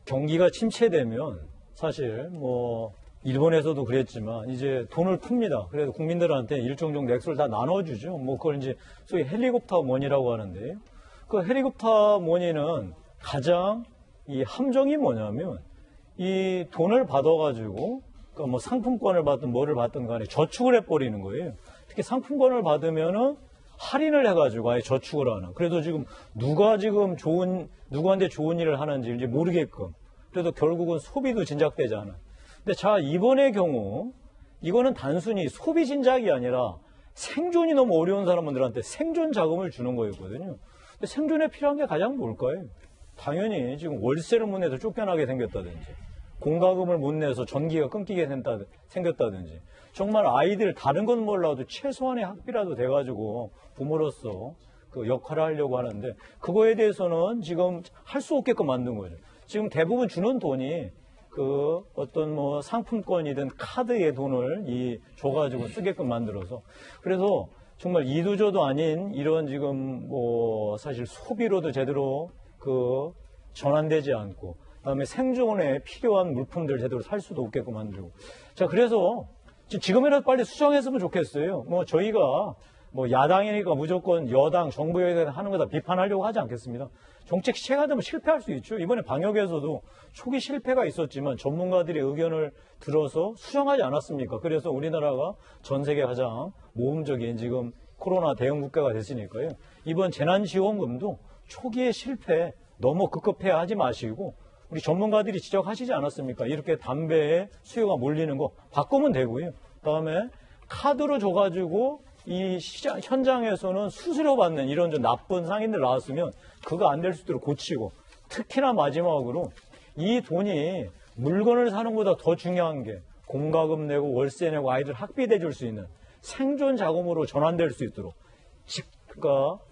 Speaker 3: 경기가 침체되면 사실 일본에서도 그랬지만 이제 돈을 풉니다. 그래서 국민들한테 일정 정도 액수를 다 나눠주죠. 뭐 그걸 이제 소위 헬리콥터 머니라고 하는데요. 그 헬리콥터 머니는 가장 이 함정이 뭐냐면 이 돈을 받아가지고 그러니까 뭐 상품권을 받든 뭐를 받든 간에 저축을 해버리는 거예요. 특히 상품권을 받으면은 할인을 해가지고 아예 저축을 하는. 그래도 지금 누가 지금 누구한테 좋은 일을 하는지 이제 모르게끔. 그래도 결국은 소비도 진작되지 않아. 근데 자, 이번의 경우, 이거는 단순히 소비 진작이 아니라 생존이 너무 어려운 사람들한테 생존 자금을 주는 거였거든요. 근데 생존에 필요한 게 가장 뭘까요? 당연히 지금 월세를 못 내서 쫓겨나게 생겼다든지, 공과금을 못 내서 전기가 끊기게 생겼다든지, 정말 아이들 다른 건 몰라도 최소한의 학비라도 돼가지고 부모로서 그 역할을 하려고 하는데, 그거에 대해서는 지금 할 수 없게끔 만든 거죠. 지금 대부분 주는 돈이 그 어떤 뭐 상품권이든 카드의 돈을 줘가지고 쓰게끔 만들어서, 그래서 정말 이도저도 아닌 이런 지금 뭐 사실 소비로도 제대로 그 전환되지 않고, 그다음에 생존에 필요한 물품들 제대로 살 수도 없게끔 만들고. 자, 그래서 지금이라도 빨리 수정했으면 좋겠어요. 뭐 저희가 뭐 야당이니까 무조건 여당, 정부에 하는 거 다 비판하려고 하지 않겠습니다. 정책 시행하다 보면 실패할 수 있죠. 이번에 방역에서도 초기 실패가 있었지만 전문가들의 의견을 들어서 수정하지 않았습니까? 그래서 우리나라가 전 세계 가장 모험적인 지금 코로나 대응 국가가 됐으니까요. 이번 재난지원금도 초기에 실패 너무 급급해 하지 마시고, 우리 전문가들이 지적하시지 않았습니까? 이렇게 담배에 수요가 몰리는 거 바꾸면 되고요. 그다음에 카드로 줘가지고 이 시장 현장에서는 수수료 받는 이런 좀 나쁜 상인들 나왔으면 그거 안 될 수 있도록 고치고, 특히나 마지막으로 이 돈이 물건을 사는 것보다 더 중요한 게 공과금 내고 월세 내고 아이들 학비 대줄 수 있는 생존 자금으로 전환될 수 있도록, 그러니까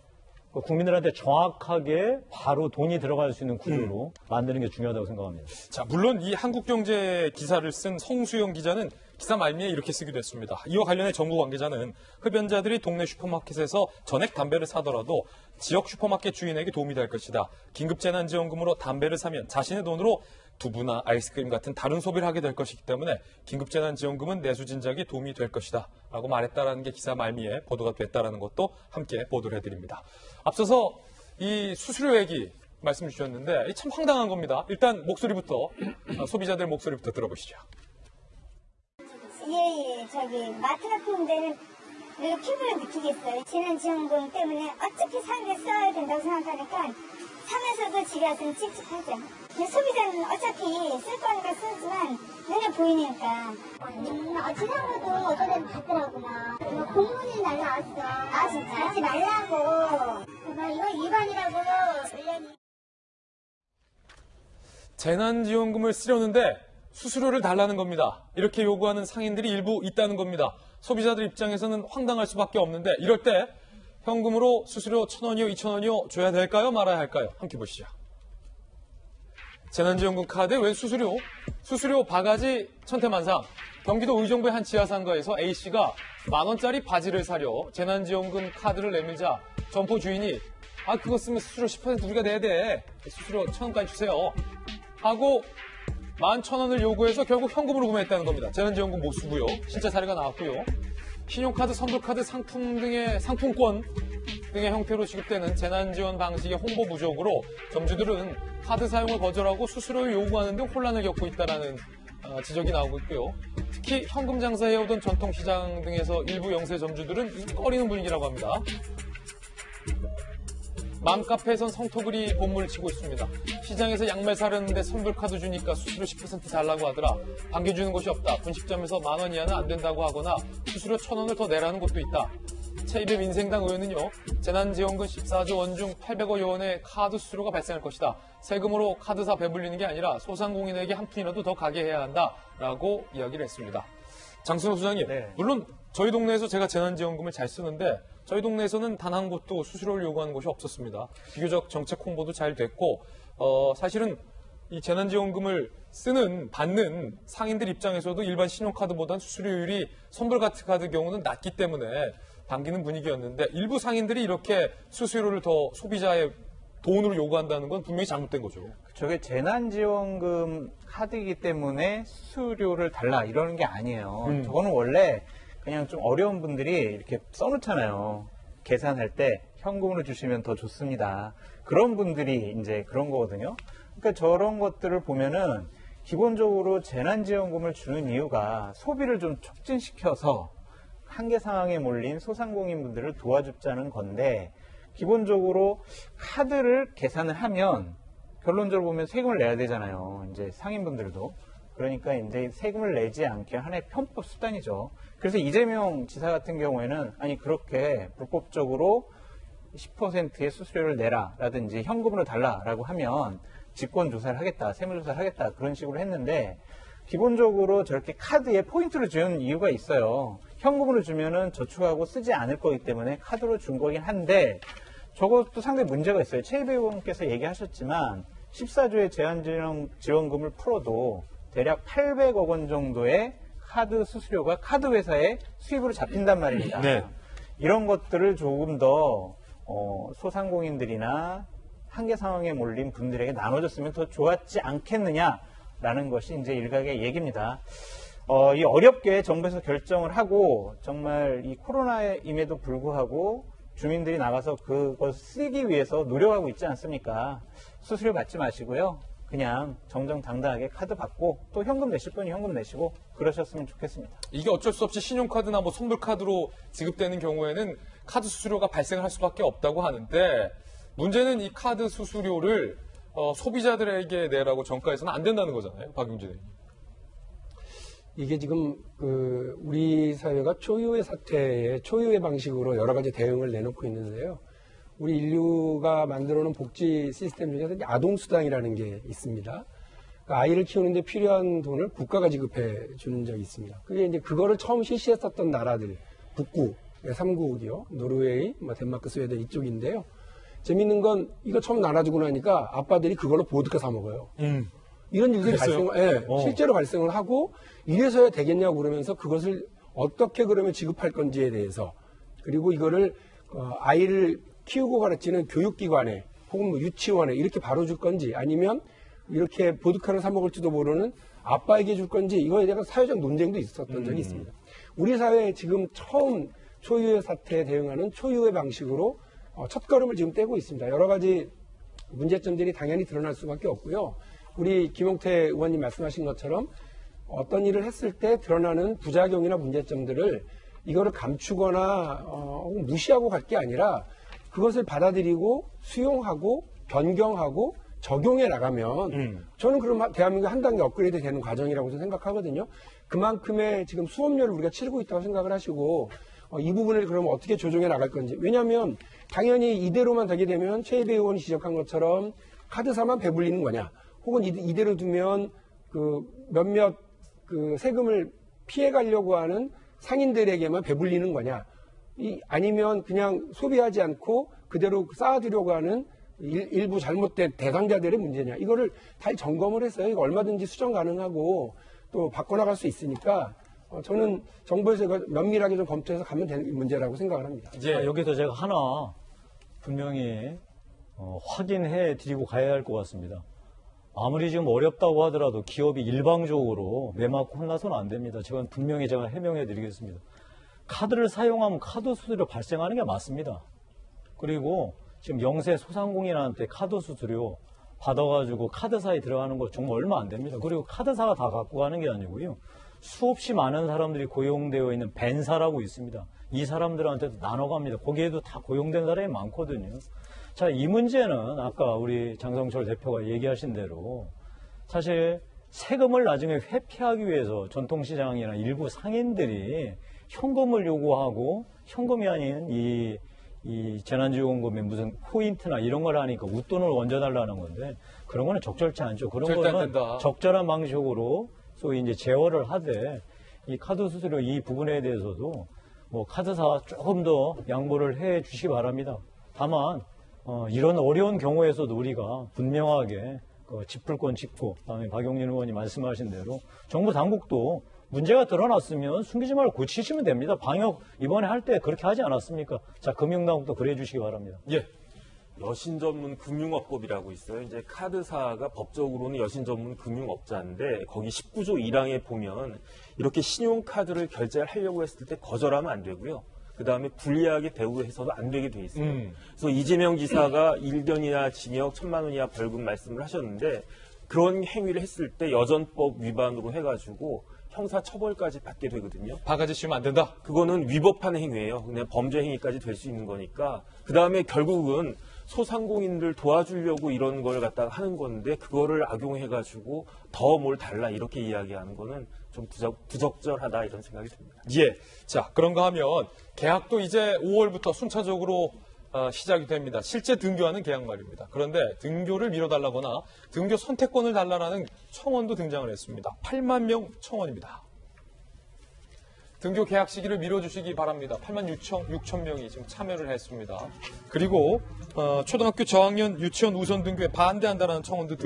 Speaker 3: 국민들한테 정확하게 바로 돈이 들어갈 수 있는 구조로 만드는 게 중요하다고 생각합니다.
Speaker 1: 자, 물론 이 한국경제 기사를 쓴 성수영 기자는 기사 말미에 이렇게 쓰기도 했습니다. 이와 관련해 정부 관계자는 흡연자들이 동네 슈퍼마켓에서 전액 담배를 사더라도 지역 슈퍼마켓 주인에게 도움이 될 것이다. 긴급재난지원금으로 담배를 사면 자신의 돈으로 두부나 아이스크림 같은 다른 소비를 하게 될 것이기 때문에 긴급재난지원금은 내수 진작에 도움이 될 것이다 라고 말했다라는 게 기사 말미에 보도가 됐다라는 것도 함께 보도를 해드립니다. 앞서서 이 수수료 얘기 말씀 주셨는데 참 황당한 겁니다. 일단 목소리부터, 소비자들 목소리부터 들어보시죠.
Speaker 7: 예, 마트 같은 데는 늘 피부를 느끼겠어요. 재난지원금 때문에 어차피 사는데 써야 된다고 생각하니까 사면서도 집에 와서는 찝찝하죠. 소비자는 어차피 쓸 거니까 쓰지만 눈에 보이니까. 지난번도 어떤 애는 받더라구나. 공문이 날라왔어. 아, 진짜? 하지 말라고. 이거 위반이라고.
Speaker 1: 재난지원금을 쓰려는데 수수료를 달라는 겁니다. 이렇게 요구하는 상인들이 일부 있다는 겁니다. 소비자들 입장에서는 황당할 수밖에 없는데 이럴 때 현금으로 수수료 1,000원이요, 2,000원이요 줘야 될까요? 말아야 할까요? 함께 보시죠. 재난지원금 카드에 웬 수수료? 수수료 바가지 천태만상. 경기도 의정부의 한 지하상가에서 A씨가 10,000원짜리 바지를 사려 재난지원금 카드를 내밀자 점포 주인이 그거 쓰면 수수료 10% 우리가 내야 돼. 수수료 1,000원까지 주세요. 하고 11,000원을 요구해서 결국 현금으로 구매했다는 겁니다. 재난지원금 못 쓰고요. 실제 사례가 나왔고요. 신용카드, 선불카드, 상품권 등의 형태로 지급되는 재난지원 방식의 홍보 부족으로 점주들은 카드 사용을 거절하고 수수료를 요구하는 등 혼란을 겪고 있다는 지적이 나오고 있고요. 특히 현금 장사해오던 전통시장 등에서 일부 영세 점주들은 꺼리는 분위기라고 합니다. 맘카페에선 성토글이 본물을 치고 있습니다. 시장에서 양말 사려는데 선불카드 주니까 수수료 10% 달라고 하더라. 반겨주는 곳이 없다. 분식점에서 10,000원 이하는 안 된다고 하거나 수수료 1,000원을 더 내라는 곳도 있다. 최입의 민생당 의원은요. 재난지원금 14조 원 중 800여 원의 카드 수수료가 발생할 것이다. 세금으로 카드사 배불리는 게 아니라 소상공인에게 한 푼이라도 더 가게 해야 한다라고 이야기를 했습니다. 장순호 소장님,
Speaker 5: 네.
Speaker 1: 물론 저희 동네에서 제가 재난지원금을 잘 쓰는데 저희 동네에서는 단 한 곳도 수수료를 요구하는 곳이 없었습니다. 비교적 정책 홍보도 잘 됐고 사실은 이 재난지원금을 받는 상인들 입장에서도 일반 신용카드보다는 수수료율이 선불카드 경우는 낮기 때문에 반기는 분위기였는데 일부 상인들이 이렇게 수수료를 더 소비자의 돈으로 요구한다는 건 분명히 잘못된 거죠.
Speaker 5: 저게 재난지원금 카드이기 때문에 수수료를 달라 이러는 게 아니에요. 저거는 원래 그냥 좀 어려운 분들이 이렇게 써놓잖아요. 계산할 때 현금으로 주시면 더 좋습니다. 그런 분들이 이제 그런 거거든요. 그러니까 저런 것들을 보면은 기본적으로 재난지원금을 주는 이유가 소비를 좀 촉진시켜서 한계 상황에 몰린 소상공인분들을 도와주자는 건데, 기본적으로 카드를 계산을 하면 결론적으로 보면 세금을 내야 되잖아요. 이제 상인분들도. 그러니까 이제 세금을 내지 않게 하나의 편법 수단이죠. 그래서 이재명 지사 같은 경우에는 아니 그렇게 불법적으로 10%의 수수료를 내라라든지 현금으로 달라라고 하면 직권조사를 하겠다, 세무조사를 하겠다 그런 식으로 했는데, 기본적으로 저렇게 카드에 포인트를 주는 이유가 있어요. 현금으로 주면은 저축하고 쓰지 않을 거기 때문에 카드로 준 거긴 한데, 저것도 상당히 문제가 있어요. 최일배 의원께서 얘기하셨지만 14조의 재난지원금을 풀어도 대략 800억 원 정도의 카드 수수료가 카드 회사의 수입으로 잡힌단 말입니다.
Speaker 1: 네.
Speaker 5: 이런 것들을 조금 더 소상공인들이나 한계 상황에 몰린 분들에게 나눠줬으면 더 좋았지 않겠느냐라는 것이 이제 일각의 얘기입니다. 이 어렵게 정부에서 결정을 하고 정말 이 코로나임에도 불구하고 주민들이 나가서 그걸 쓰기 위해서 노력하고 있지 않습니까? 수수료 받지 마시고요. 그냥 정정당당하게 카드 받고 또 현금 내실 분이 현금 내시고 그러셨으면 좋겠습니다.
Speaker 1: 이게 어쩔 수 없이 신용카드나 뭐 선불카드로 지급되는 경우에는 카드 수수료가 발생할 수밖에 없다고 하는데, 문제는 이 카드 수수료를 소비자들에게 내라고 정가해서는 안 된다는 거잖아요, 박용진 의원님.
Speaker 4: 이게 지금 우리 사회가 초유의 사태에 초유의 방식으로 여러 가지 대응을 내놓고 있는데요. 우리 인류가 만들어놓은 복지 시스템 중에서 아동수당이라는 게 있습니다. 그러니까 아이를 키우는데 필요한 돈을 국가가 지급해 주는 적이 있습니다. 그게 이제 그거를 처음 실시했었던 나라들, 북구, 3국이요. 노르웨이, 덴마크, 스웨덴 이쪽인데요. 재밌는 건 이거 처음 나눠주고 나니까 아빠들이 그걸로 보드카 사 먹어요. 이런 일들이 실제로 발생을 하고, 이래서야 되겠냐고 그러면서 그것을 어떻게 그러면 지급할 건지에 대해서, 그리고 이거를 아이를 키우고 가르치는 교육기관에 혹은 뭐 유치원에 이렇게 바로 줄 건지, 아니면 이렇게 보드카를 사 먹을지도 모르는 아빠에게 줄 건지, 이거에 대한 사회적 논쟁도 있었던 적이 있습니다. 우리 사회에 지금 처음 초유의 사태에 대응하는 초유의 방식으로 첫걸음을 지금 떼고 있습니다. 여러 가지 문제점들이 당연히 드러날 수밖에 없고요. 우리 김용태 의원님 말씀하신 것처럼 어떤 일을 했을 때 드러나는 부작용이나 문제점들을 이거를 감추거나 혹은 무시하고 갈 게 아니라 그것을 받아들이고 수용하고 변경하고 적용해 나가면 저는 그럼 대한민국 한 단계 업그레이드 되는 과정이라고 생각하거든요. 그만큼의 지금 수업료를 우리가 치르고 있다고 생각을 하시고 이 부분을 그러면 어떻게 조정해 나갈 건지. 왜냐하면 당연히 이대로만 되게 되면 최일배 의원이 지적한 것처럼 카드사만 배불리는 거냐, 혹은 이대로 두면 몇몇 세금을 피해 가려고 하는 상인들에게만 배불리는 거냐, 아니면 그냥 소비하지 않고 그대로 쌓아두려고 하는 일부 잘못된 대상자들의 문제냐, 이거를 다 점검을 해서 이거 얼마든지 수정 가능하고 또 바꿔나갈 수 있으니까 저는 정부에서 이거 면밀하게 좀 검토해서 가면 되는 문제라고 생각을 합니다.
Speaker 3: 여기서 제가 하나 분명히 확인해 드리고 가야 할 것 같습니다. 아무리 지금 어렵다고 하더라도 기업이 일방적으로 매맞고 혼나서는 안 됩니다. 제가 분명히 해명해 드리겠습니다. 카드를 사용하면 카드 수수료 발생하는 게 맞습니다. 그리고 지금 영세 소상공인한테 카드 수수료 받아가지고 카드사에 들어가는 거 정말 얼마 안 됩니다. 그리고 카드사가 다 갖고 가는 게 아니고요. 수없이 많은 사람들이 고용되어 있는 벤사라고 있습니다. 이 사람들한테도 나눠갑니다. 거기에도 다 고용된 사람이 많거든요. 자, 이 문제는 아까 우리 장성철 대표가 얘기하신 대로 사실 세금을 나중에 회피하기 위해서 전통시장이나 일부 상인들이 현금을 요구하고 현금이 아닌 이 재난지원금의 무슨 포인트나 이런 걸 하니까 웃돈을 얹어달라는 건데 그런 거는 적절치 않죠. 그런 거는 적절한 방식으로 소위 이제 제어를 하되 이 카드 수수료 이 부분에 대해서도 뭐 카드사 조금 더 양보를 해 주시기 바랍니다. 다만 이런 어려운 경우에서도 우리가 분명하게 짚을 건 짚고, 다음에 박용진 의원이 말씀하신 대로 정부 당국도 문제가 드러났으면 숨기지 말고 고치시면 됩니다. 방역 이번에 할 때 그렇게 하지 않았습니까? 자, 금융당국도 그래 주시기 바랍니다.
Speaker 1: 예.
Speaker 6: 여신 전문 금융업법이라고 있어요. 이제 카드사가 법적으로는 여신 전문 금융업자인데 거기 19조 1항에 보면 이렇게 신용카드를 결제를 하려고 했을 때 거절하면 안 되고요. 그 다음에 불리하게 대우해서도 안 되게 돼 있어요. 그래서 이재명 지사가 1년 이하 징역 1,000만 원 이하 벌금 말씀을 하셨는데 그런 행위를 했을 때 여전법 위반으로 해가지고 형사처벌까지 받게 되거든요.
Speaker 1: 바가지 씌우면 안 된다.
Speaker 6: 그거는 위법한 행위예요. 그냥 범죄 행위까지 될 수 있는 거니까. 그 다음에 결국은 소상공인들 도와주려고 이런 걸 갖다가 하는 건데 그거를 악용해가지고 더 뭘 달라 이렇게 이야기하는 거는 좀 부적절하다 이런 생각이 듭니다.
Speaker 1: 예. 자, 그런가 하면 계약도 이제 5월부터 순차적으로 시작이 됩니다. 실제 등교하는 계약 말입니다. 그런데 등교를 미뤄달라거나 등교 선택권을 달라는 청원도 등장을 했습니다. 8만 명 청원입니다. 등교 계약 시기를 미뤄주시기 바랍니다. 8만 6천 명이 지금 참여를 했습니다. 그리고 초등학교 저학년 유치원 우선 등교에 반대한다는 청원도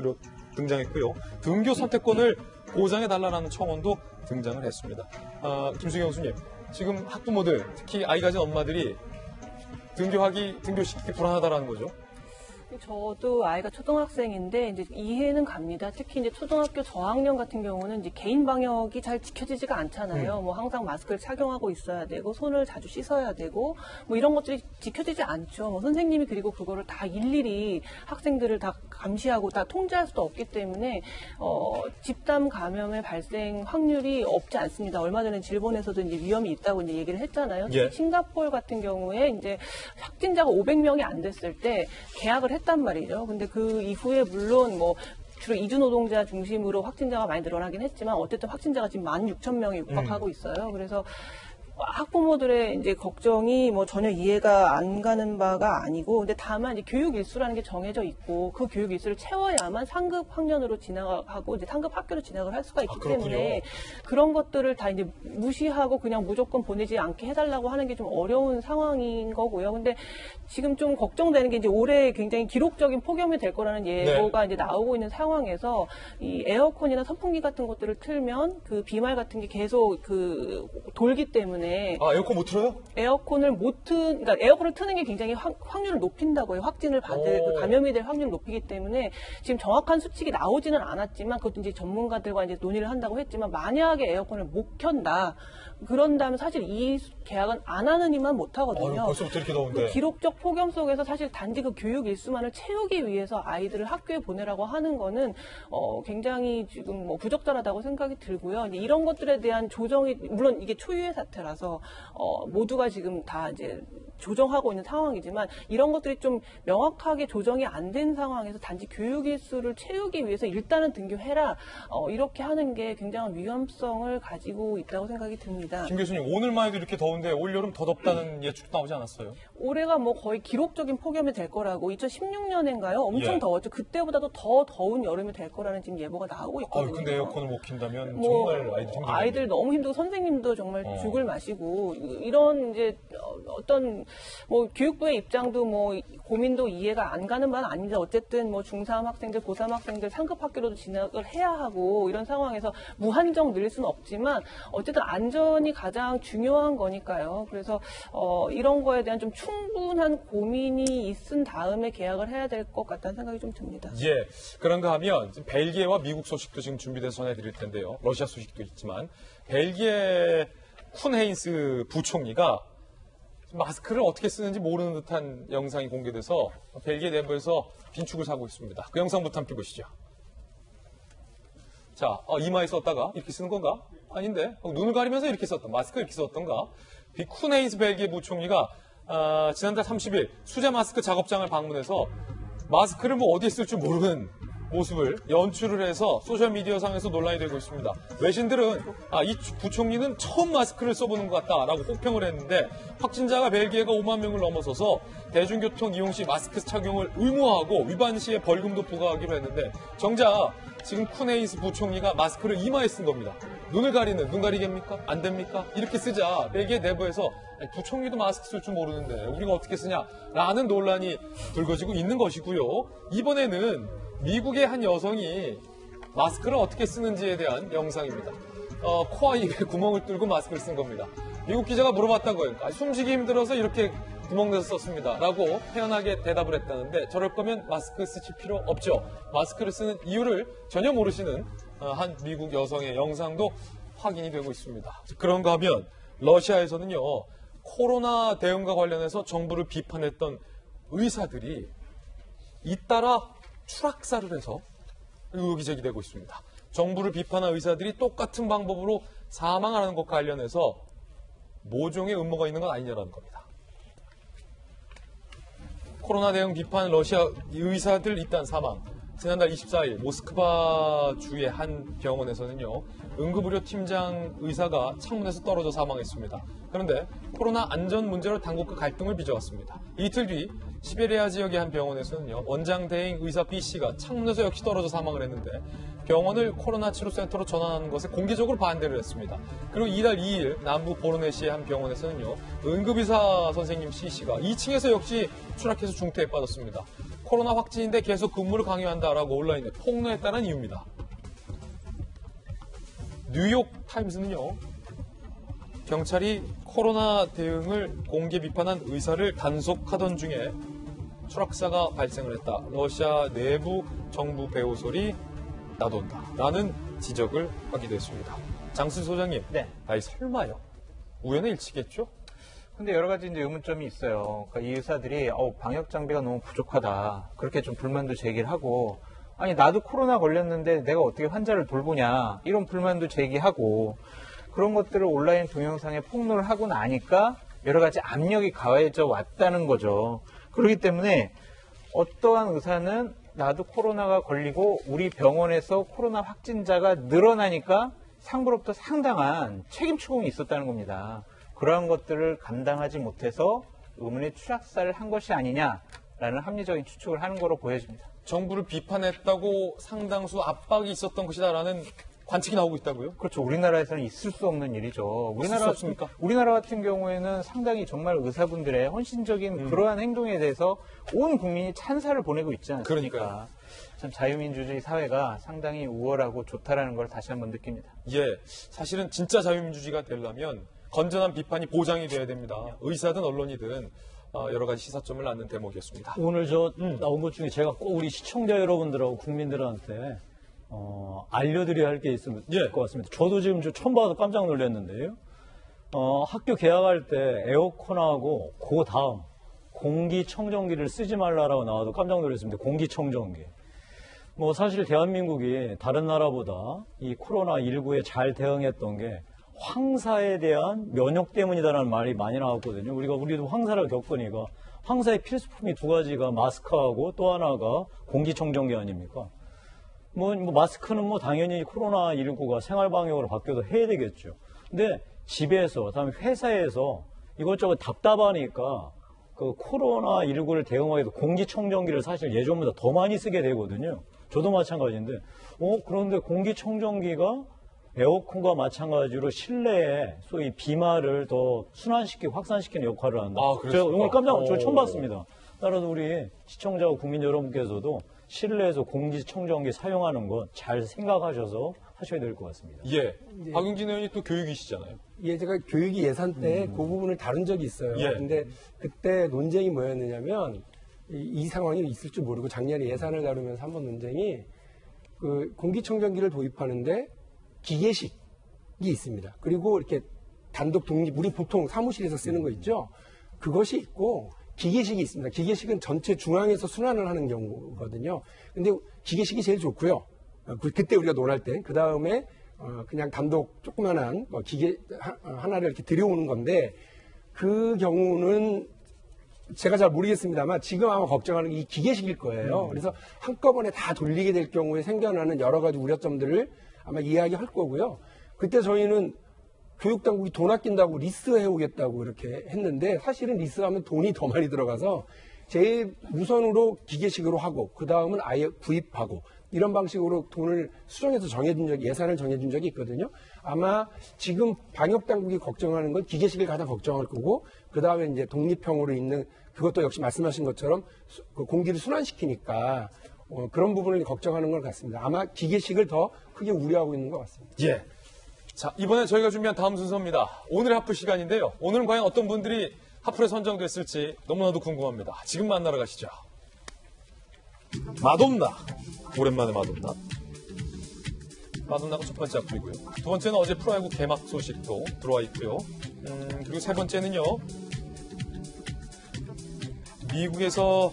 Speaker 1: 등장했고요. 등교 선택권을 보장해달라는 청원도 등장을 했습니다. 김수경 교수님, 지금 학부모들, 특히 아이 가진 엄마들이 등교시키기 불안하다라는 거죠.
Speaker 2: 저도 아이가 초등학생인데 이제 이해는 갑니다. 특히 이제 초등학교 저학년 같은 경우는 이제 개인 방역이 잘 지켜지지가 않잖아요. 뭐 항상 마스크를 착용하고 있어야 되고 손을 자주 씻어야 되고 뭐 이런 것들이 지켜지지 않죠. 뭐 선생님이 그리고 그거를 다 일일이 학생들을 다 감시하고 다 통제할 수도 없기 때문에 집단 감염의 발생 확률이 없지 않습니다. 얼마 전에 일본에서도 이제 위험이 있다고 이제 얘기를 했잖아요.
Speaker 1: 예.
Speaker 2: 싱가포르 같은 경우에 이제 확진자가 500명이 안 됐을 때 계약을 했단 말이죠. 근데 그 이후에 물론 뭐 주로 이주 노동자 중심으로 확진자가 많이 늘어나긴 했지만 어쨌든 확진자가 지금 16,000명에 육박하고 있어요. 그래서 학부모들의 이제 걱정이 뭐 전혀 이해가 안 가는 바가 아니고, 근데 다만 이제 교육 일수라는 게 정해져 있고 그 교육 일수를 채워야만 상급 학년으로 진학하고 이제 상급 학교로 진학을 할 수가 있기 때문에 그런 것들을 다 이제 무시하고 그냥 무조건 보내지 않게 해달라고 하는 게 좀 어려운 상황인 거고요. 근데 지금 좀 걱정되는 게 이제 올해 굉장히 기록적인 폭염이 될 거라는 예보가 이제 나오고 있는 상황에서 이 에어컨이나 선풍기 같은 것들을 틀면 그 비말 같은 게 계속 그 돌기 때문에
Speaker 1: 에어컨 못 틀어요?
Speaker 2: 그러니까 에어컨을 트는 게 굉장히 확률을 높인다고요. 확진을 받을 그 감염이 될 확률을 높이기 때문에 지금 정확한 수칙이 나오지는 않았지만 그것도 이제 전문가들과 이제 논의를 한다고 했지만 만약에 에어컨을 못 켠다. 그런다면 사실 이 계약은 안 하는 이만 못 하거든요.
Speaker 1: 벌써부터 이렇게 더운데.
Speaker 2: 그 기록적 폭염 속에서 사실 단지 그 교육 일수만을 채우기 위해서 아이들을 학교에 보내라고 하는 거는 굉장히 지금 뭐 부적절하다고 생각이 들고요. 이제 이런 것들에 대한 조정이 물론 이게 초유의 사태라서 모두가 지금 다 이제 조정하고 있는 상황이지만 이런 것들이 좀 명확하게 조정이 안 된 상황에서 단지 교육 일수를 채우기 위해서 일단은 등교해라 이렇게 하는 게 굉장한 위험성을 가지고 있다고 생각이 듭니다.
Speaker 1: 김 교수님, 오늘만 해도 이렇게 더운데 올여름 더 덥다는 예측도 나오지 않았어요?
Speaker 2: 올해가 뭐 거의 기록적인 폭염이 될 거라고 2016년인가요? 엄청 더웠죠. 그때보다도 더 더운 여름이 될 거라는 지금 예보가 나오고 있거든요.
Speaker 1: 근데 에어컨을 못 킨다면
Speaker 2: 뭐
Speaker 1: 정말 아이들 힘들겠네요.
Speaker 2: 아이들 너무 힘들고 선생님도 정말 죽을 마시고 이런 이제 어떤 뭐 교육부의 입장도 뭐 고민도 이해가 안 가는 바는 아닌데 어쨌든 뭐 중3 학생들, 고3 학생들 상급 학교로도 진학을 해야 하고 이런 상황에서 무한정 늘릴 수는 없지만 어쨌든 안전이 가장 중요한 거니까요. 그래서 이런 거에 대한 좀 충분한 고민이 있은 다음에 계약을 해야 될 것 같다는 생각이 좀 듭니다.
Speaker 1: 예, 그런가 하면 지금 벨기에와 미국 소식도 지금 준비돼서 전해드릴 텐데요. 러시아 소식도 있지만 벨기에 쿤헤인스 부총리가 마스크를 어떻게 쓰는지 모르는 듯한 영상이 공개돼서 벨기에 내부에서 빈축을 사고 있습니다. 그 영상부터 함께 보시죠. 자, 이마에 썼다가 이렇게 쓰는 건가? 아닌데 눈을 가리면서 이렇게 썼던 마스크 이렇게 썼던가? 쿤헤인스 벨기에 부총리가 지난달 30일 수제 마스크 작업장을 방문해서 마스크를 뭐 어디에 쓸 줄 모르는 모습을 연출을 해서 소셜미디어상에서 논란이 되고 있습니다. 외신들은 이 부총리는 처음 마스크를 써보는 것 같다라고 혹평을 했는데 확진자가 벨기에가 5만 명을 넘어서서 대중교통 이용 시 마스크 착용을 의무화하고 위반 시에 벌금도 부과하기로 했는데 정작 지금 쿤헤인스 부총리가 마스크를 이마에 쓴 겁니다. 눈을 가리는 눈 가리개입니까? 안 됩니까? 이렇게 쓰자 벨기에 내부에서 부총리도 마스크 쓸 줄 모르는데 우리가 어떻게 쓰냐라는 논란이 불거지고 있는 것이고요. 이번에는 미국의 한 여성이 마스크를 어떻게 쓰는지에 대한 영상입니다. 코와 입에 구멍을 뚫고 마스크를 쓴 겁니다. 미국 기자가 물어봤다고요. 숨쉬기 힘들어서 이렇게 구멍 내서 썼습니다. 라고 태연하게 대답을 했다는데 저럴 거면 마스크 쓰실 필요 없죠. 마스크를 쓰는 이유를 전혀 모르시는 한 미국 여성의 영상도 확인이 되고 있습니다. 그런가 하면 러시아에서는요. 코로나 대응과 관련해서 정부를 비판했던 의사들이 잇따라 추락사를 해서 의혹이 제기되고 있습니다. 정부를 비판한 의사들이 똑같은 방법으로 사망하는 것과 관련해서 모종의 음모가 있는 건 아니냐라는 겁니다. 코로나 대응 비판 러시아 의사들 잇단 사망. 지난달 24일 모스크바 주의 한 병원에서는요. 응급의료 팀장 의사가 창문에서 떨어져 사망했습니다. 그런데 코로나 안전 문제로 당국과 갈등을 빚어왔습니다. 이틀 뒤 시베리아 지역의 한 병원에서는요. 원장 대행 의사 B씨가 창문에서 역시 떨어져 사망을 했는데 병원을 코로나 치료센터로 전환하는 것에 공개적으로 반대를 했습니다. 그리고 이달 2일 남부 보르네시의 한 병원에서는요. 응급의사 선생님 C씨가 2층에서 역시 추락해서 중태에 빠졌습니다. 코로나 확진인데 계속 근무를 강요한다라고 온라인에 폭로했다는 이유입니다. 뉴욕 타임스는요. 경찰이 코로나 대응을 공개 비판한 의사를 단속하던 중에 추락사가 발생을 했다. 러시아 내부 정부 배후설이 나돈다. 라는 지적을 하기도 했습니다. 장수 소장님,
Speaker 5: 네.
Speaker 1: 아이 설마요? 우연의 일치겠죠?
Speaker 5: 근데 여러 가지 이제 의문점이 있어요. 그러니까 이 의사들이 방역 장비가 너무 부족하다. 그렇게 좀 불만도 제기를 하고, 아니 나도 코로나 걸렸는데 내가 어떻게 환자를 돌보냐 이런 불만도 제기하고, 그런 것들을 온라인 동영상에 폭로를 하고 나니까 여러 가지 압력이 가해져 왔다는 거죠. 그렇기 때문에 어떠한 의사는 나도 코로나가 걸리고 우리 병원에서 코로나 확진자가 늘어나니까 상부로부터 상당한 책임 추궁이 있었다는 겁니다. 그러한 것들을 감당하지 못해서 의문의 추락사를 한 것이 아니냐라는 합리적인 추측을 하는 거로 보여집니다.
Speaker 1: 정부를 비판했다고 상당수 압박이 있었던 것이다라는 관측이 나오고 있다고요?
Speaker 5: 그렇죠. 우리나라에서는 있을 수 없는 일이죠.
Speaker 1: 있을 수 없습니까?
Speaker 5: 우리나라 같은 경우에는 상당히 정말 의사분들의 헌신적인 그러한 행동에 대해서 온 국민이 찬사를 보내고 있지 않습니까?
Speaker 1: 그러니까요.
Speaker 5: 참 자유민주주의 사회가 상당히 우월하고 좋다라는 걸 다시 한번 느낍니다.
Speaker 1: 예, 사실은 진짜 자유민주주의가 되려면 건전한 비판이 보장이 돼야 됩니다. 의사든 언론이든 여러 가지 시사점을 낳는 대목이었습니다.
Speaker 3: 오늘 나온 것 중에 제가 꼭 우리 시청자 여러분들하고 국민들한테 알려드려야 할 게 있으면 될 것 같습니다. 저도 지금 처음 봐서 깜짝 놀랐는데요. 학교 개학할 때 에어컨하고 그 다음 공기청정기를 쓰지 말라라고 나와도 깜짝 놀랐습니다. 공기청정기. 뭐 사실 대한민국이 다른 나라보다 이 코로나19에 잘 대응했던 게 황사에 대한 면역 때문이다라는 말이 많이 나왔거든요. 우리도 황사를 겪으니까 황사의 필수품이 두 가지가 마스크하고 또 하나가 공기청정기 아닙니까? 마스크는 당연히 코로나19가 생활방역으로 바뀌어도 해야 되겠죠. 근데 집에서, 다음에 회사에서 이것저것 답답하니까 그 코로나19를 대응하기 위해서 공기청정기를 사실 예전보다 더 많이 쓰게 되거든요. 저도 마찬가지인데, 그런데 공기청정기가 에어컨과 마찬가지로 실내에 소위 비말을 더 순환시키고 확산시키는 역할을 한다. 제가 오늘 저 처음 봤습니다. 따라서 우리 시청자와 국민 여러분께서도 실내에서 공기청정기 사용하는 것 잘 생각하셔서 하셔야 될 것 같습니다.
Speaker 1: 예. 박용진 의원이 또 교육이시잖아요.
Speaker 4: 예, 제가 교육이 예산 때 그 부분을 다룬 적이 있어요.
Speaker 1: 예.
Speaker 4: 근데 그때 논쟁이 뭐였느냐면 이 상황이 있을 줄 모르고 작년에 예산을 다루면서 한 번 논쟁이 그 공기청정기를 도입하는데 기계식이 있습니다. 그리고 이렇게 단독 독립, 우리 보통 사무실에서 쓰는 거 있죠? 그것이 있고 기계식이 있습니다. 기계식은 전체 중앙에서 순환을 하는 경우거든요. 근데 기계식이 제일 좋고요. 그때 우리가 논할 때. 그 다음에 그냥 단독 조그만한 기계 하나를 이렇게 들여오는 건데 그 경우는 제가 잘 모르겠습니다만 지금 아마 걱정하는 게 이 기계식일 거예요. 그래서 한꺼번에 다 돌리게 될 경우에 생겨나는 여러 가지 우려점들을 아마 이야기할 거고요. 그때 저희는 교육당국이 돈 아낀다고 리스 해오겠다고 이렇게 했는데 사실은 리스하면 돈이 더 많이 들어가서 제일 우선으로 기계식으로 하고 그 다음은 아예 구입하고 이런 방식으로 돈을 수정해서 예산을 정해준 적이 있거든요. 아마 지금 방역당국이 걱정하는 건 기계식을 가장 걱정할 거고 그 다음에 이제 독립형으로 있는 그것도 역시 말씀하신 것처럼 공기를 순환시키니까 그런 부분을 걱정하는 것 같습니다. 아마 기계식을 더 크게 우려하고 있는 것 같습니다.
Speaker 1: 예. 자, 이번에 저희가 준비한 다음 순서입니다. 오늘의 하프 시간인데요. 오늘은 과연 어떤 분들이 하플에 선정됐을지 너무나도 궁금합니다. 지금 만나러 가시죠. 마돈나. 오랜만에 마돈나. 마돈나가 첫 번째 악플이고요. 두 번째는 어제 프로야구 개막 소식도 들어와 있고요. 그리고 세 번째는요. 미국에서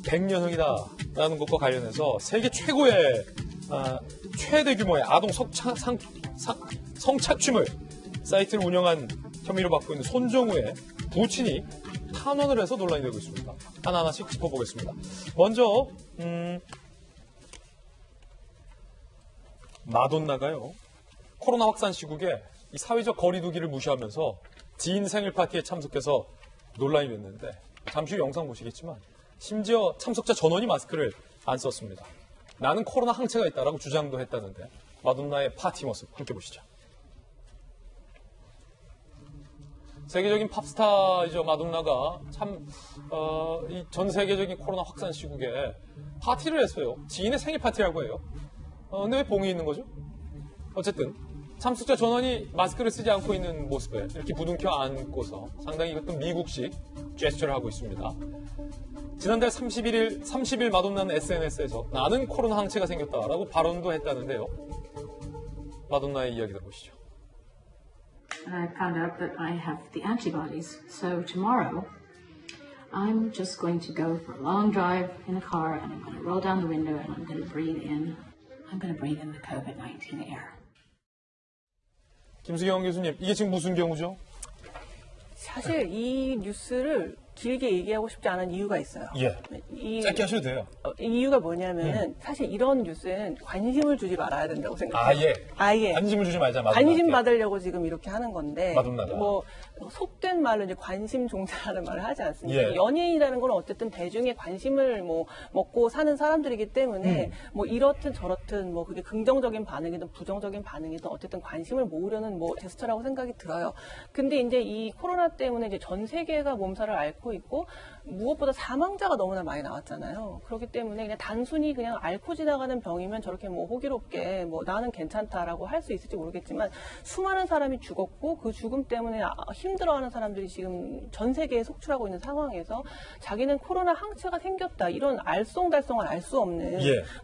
Speaker 1: 100년형이다라는 것과 관련해서 세계 최고의 최대 규모의 아동 성착취물 사이트를 운영한 혐의로 받고 있는 손정우의 부친이 탄원을 해서 논란이 되고 있습니다. 하나하나씩 짚어보겠습니다. 먼저 마돈나가요. 코로나 확산 시국에 이 사회적 거리두기를 무시하면서 지인 생일 파티에 참석해서 논란이 됐는데 잠시 후 영상 보시겠지만 심지어 참석자 전원이 마스크를 안 썼습니다. 나는 코로나 항체가 있다라고 주장도 했다는데 마돈나의 파티 모습 함께 보시죠. 세계적인 팝스타이죠. 마돈나가 참 이 전 세계적인 코로나 확산 시국에 파티를 했어요. 지인의 생일 파티라고 해요. 근데 왜 봉이 있는 거죠? 어쨌든 참석자 전원이 마스크를 쓰지 않고 있는 모습에 이렇게 부둥켜 안고서 상당히 이것도 미국식 제스처를 하고 있습니다. 지난달 30일 마돈나는 SNS에서 나는 코로나 항체가 생겼다라고 발언도 했다는데요. 마돈나의 이야기 들어보시죠.
Speaker 8: And I found out that I have the antibodies. So tomorrow, I'm just going to go for a long drive in a car, and I'm going to roll down the window, and I'm going to breathe in the COVID-19 air.
Speaker 1: 김수경 교수님, 이게 지금 무슨 경우죠?
Speaker 2: 사실 이 뉴스를 길게 얘기하고 싶지 않은 이유가 있어요.
Speaker 1: 예. 짧게 하셔도 돼요.
Speaker 2: 이유가 뭐냐면은 사실 이런 뉴스엔 관심을 주지 말아야 된다고 생각해요. 아예.
Speaker 1: 관심을 주지 말자.
Speaker 2: 관심 받으려고 지금 이렇게 하는 건데.
Speaker 1: 마돈나가.
Speaker 2: 뭐 속된 말로 이제 관심 종자라는 말을 하지 않습니까?
Speaker 1: 예.
Speaker 2: 연예인이라는 건 어쨌든 대중의 관심을 뭐 먹고 사는 사람들이기 때문에 뭐 이렇든 저렇든 뭐 그게 긍정적인 반응이든 부정적인 반응이든 어쨌든 관심을 모으려는 뭐 제스처라고 생각이 들어요. 근데 이제 이 코로나 때문에 이제 전 세계가 몸살을 앓고 있고 무엇보다 사망자가 너무나 많이 나왔잖아요. 그렇기 때문에 그냥 단순히 그냥 앓고 지나가는 병이면 저렇게 뭐 호기롭게 뭐 나는 괜찮다라고 할 수 있을지 모르겠지만 수많은 사람이 죽었고 그 죽음 때문에 힘들어하는 사람들이 지금 전 세계에 속출하고 있는 상황에서 자기는 코로나 항체가 생겼다 이런 알쏭달쏭한 알 수 없는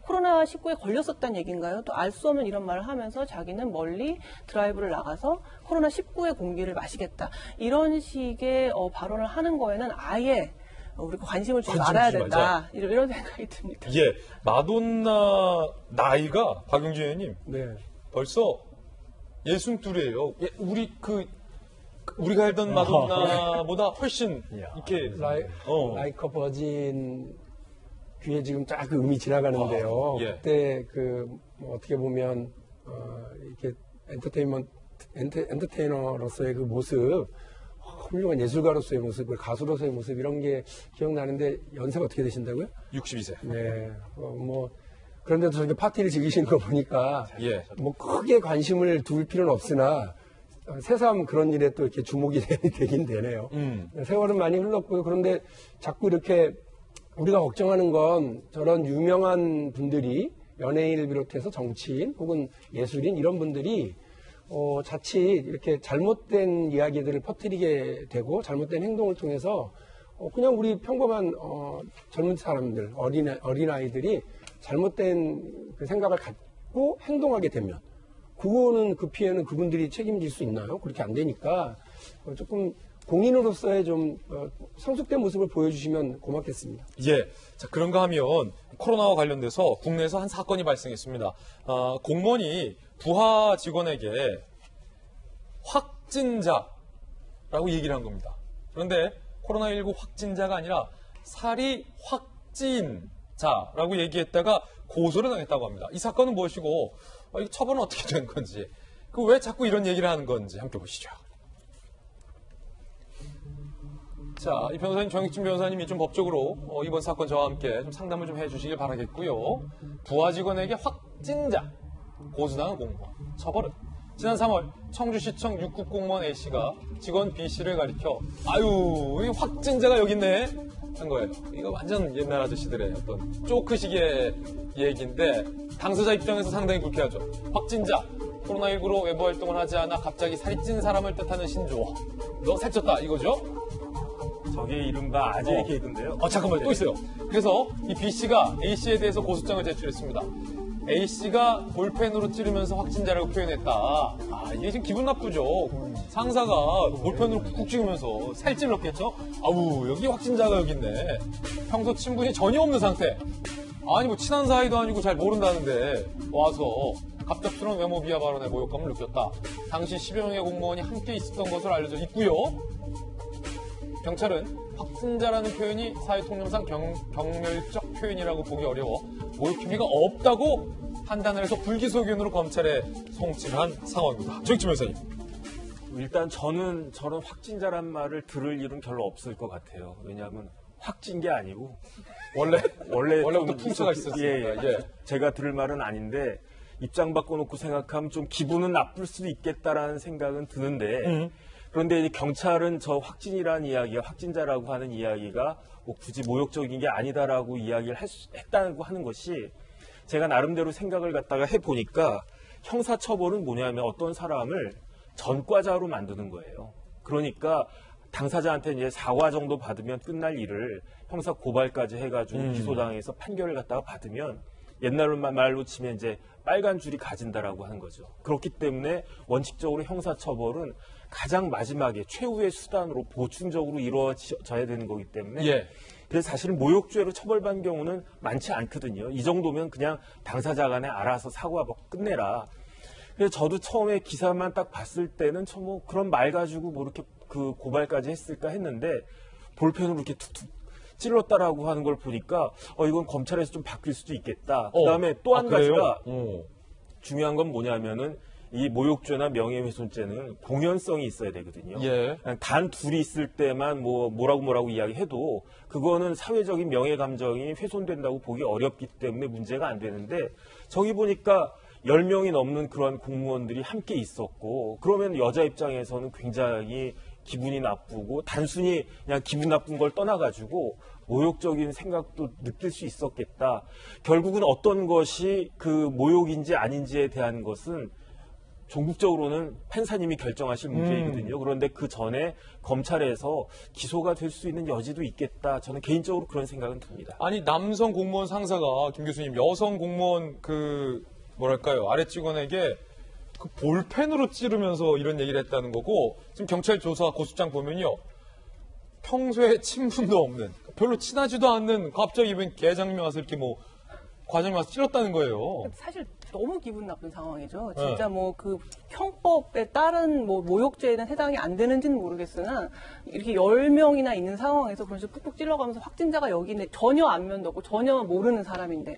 Speaker 2: 코로나19에 걸렸었다는 얘기인가요? 또 알 수 없는 이런 말을 하면서 자기는 멀리 드라이브를 나가서 코로나19의 공기를 마시겠다 이런 식의 발언을 하는 거에는 아예 우리가 관심을 주지 말아야 된다. 이런 생각이 듭니다.
Speaker 1: 예. 마돈나 나이가 박용진 의원님 벌써 62이에요. 예, 우리가 알던 마돈나보다 훨씬 이렇게
Speaker 4: 라이커 버진 귀에 지금 쫙 그 음이 지나가는데요. 그때 뭐 어떻게 보면 이렇게 엔터테이너로서의 그 모습, 훌륭한 예술가로서의 모습, 가수로서의 모습 이런 게 기억나는데 연세가 어떻게 되신다고요?
Speaker 1: 62세.
Speaker 4: 네. 뭐 그런데도 저렇게 파티를 즐기시는 거 보니까 뭐 크게 관심을 둘 필요는 없으나 새삼 그런 일에 또 이렇게 주목이 되긴 되네요. 세월은 많이 흘렀고요. 그런데 자꾸 이렇게 우리가 걱정하는 건 저런 유명한 분들이 연예인을 비롯해서 정치인 혹은 예술인 이런 분들이 자칫 이렇게 잘못된 이야기들을 퍼뜨리게 되고 잘못된 행동을 통해서 그냥 우리 평범한 젊은 사람들, 어린아이들이 잘못된 그 생각을 갖고 행동하게 되면 그거는 그 피해는 그분들이 책임질 수 있나요? 그렇게 안 되니까 조금 공인으로서의 좀 성숙된 모습을 보여주시면 고맙겠습니다.
Speaker 1: 예. 자, 그런가 하면 코로나와 관련돼서 국내에서 한 사건이 발생했습니다. 공무원이 부하 직원에게 확진자라고 얘기를 한 겁니다. 그런데 코로나19 확진자가 아니라 살이 확진자라고 얘기했다가 고소를 당했다고 합니다. 이 사건은 무엇이고 이 처벌은 어떻게 된 건지 왜 자꾸 이런 얘기를 하는 건지 함께 보시죠. 자, 이 변호사님, 정익진 변호사님이 좀 법적으로 이번 사건 저와 함께 좀 상담을 좀 해주시길 바라겠고요. 부하 직원에게 확진자, 고소당한 공무원, 처벌은? 지난 3월 청주시청 6급 공무원 A씨가 직원 B씨를 가리켜 아유, 이 확진자가 여기 있네 한 거예요. 이거 완전 옛날 아저씨들의 어떤 쪼크식의 얘기인데 당사자 입장에서 상당히 불쾌하죠. 확진자, 코로나19로 외부 활동을 하지 않아 갑자기 살이 찐 사람을 뜻하는 신조어. 너 살쪘다 이거죠?
Speaker 6: 저게 이른바 아재의 개그인데요.
Speaker 1: 잠깐만요. 또 있어요. 그래서 이 B씨가 A씨에 대해서 고소장을 제출했습니다. A씨가 볼펜으로 찌르면서 확진자라고 표현했다. 이게 지금 기분 나쁘죠. 상사가 볼펜으로 쿡쿡 찍으면서 살찔렀겠죠? 아우, 여기 확진자가 여기 있네. 평소 친분이 전혀 없는 상태. 아니, 뭐, 친한 사이도 아니고 잘 모른다는데, 와서 갑작스러운 외모 비하 발언에 모욕감을 느꼈다. 당시 10여 명의 공무원이 함께 있었던 것으로 알려져 있고요. 경찰은 확진자라는 표현이 사회통념상 경멸적 표현이라고 보기 어려워 모욕 혐의가 없다고 판단을 해서 불기소 의견으로 검찰에 송치한 상황입니다. 조익진 변호사님.
Speaker 6: 일단 저는 저런 확진자란 말을 들을 일은 별로 없을 것 같아요. 왜냐하면 확진 게 아니고
Speaker 1: 원래부터 풍수가 있었어요.
Speaker 6: 예. 제가 들을 말은 아닌데 입장 바꿔놓고 생각하면 좀 기분은 나쁠 수도 있겠다라는 생각은 드는데 그런데 이제 경찰은 저 확진이라는 이야기가 확진자라고 하는 이야기가 뭐 굳이 모욕적인 게 아니다라고 이야기를 했다고 하는 것이 제가 나름대로 생각을 갖다가 해보니까 형사처벌은 뭐냐면 어떤 사람을 전과자로 만드는 거예요. 그러니까 당사자한테 이제 사과 정도 받으면 끝날 일을 형사 고발까지 해가지고 기소당해서 판결을 갖다가 받으면 옛날 말로 치면 이제 빨간 줄이 가진다라고 하는 거죠. 그렇기 때문에 원칙적으로 형사처벌은 가장 마지막에 최후의 수단으로 보충적으로 이루어져야 되는 거기 때문에 그래서 사실은 모욕죄로 처벌받는 경우는 많지 않거든요. 이 정도면 그냥 당사자 간에 알아서 사과하고 끝내라. 그래서 저도 처음에 기사만 딱 봤을 때는 뭐 그런 말 가지고 뭐 이렇게 그 고발까지 했을까 했는데 볼펜으로 이렇게 툭툭 찔렀다라고 하는 걸 보니까 이건 검찰에서 좀 바뀔 수도 있겠다. 그다음에 또 한 가지가 중요한 건 뭐냐면은 이 모욕죄나 명예훼손죄는 공연성이 있어야 되거든요. 단 둘이 있을 때만 뭐라고 이야기해도 그거는 사회적인 명예 감정이 훼손된다고 보기 어렵기 때문에 문제가 안 되는데 저기 보니까 10명이 넘는 그런 공무원들이 함께 있었고 그러면 여자 입장에서는 굉장히 기분이 나쁘고 단순히 그냥 기분 나쁜 걸 떠나가지고 모욕적인 생각도 느낄 수 있었겠다. 결국은 어떤 것이 그 모욕인지 아닌지에 대한 것은 종국적으로는 판사님이 결정하실 문제이거든요. 그런데 그 전에 검찰에서 기소가 될 수 있는 여지도 있겠다. 저는 개인적으로 그런 생각은 듭니다.
Speaker 1: 아니, 남성 공무원 상사가 김 교수님 여성 공무원 아래 직원에게 그 볼펜으로 찌르면서 이런 얘기를 했다는 거고 지금 경찰 조사 고소장 보면요. 평소에 친분도 없는 별로 친하지도 않는 갑자기 웬 계장님이 와서 이렇게 과장님이 와서 찔렀다는 거예요.
Speaker 2: 사실 너무 기분 나쁜 상황이죠. 진짜 그 형법에 따른 모욕죄에는 해당이 안 되는지는 모르겠으나 이렇게 10명이나 있는 상황에서 그런 식으로 푹푹 찔러가면서 확진자가 여기 있는데 전혀 안면도 없고 전혀 모르는 사람인데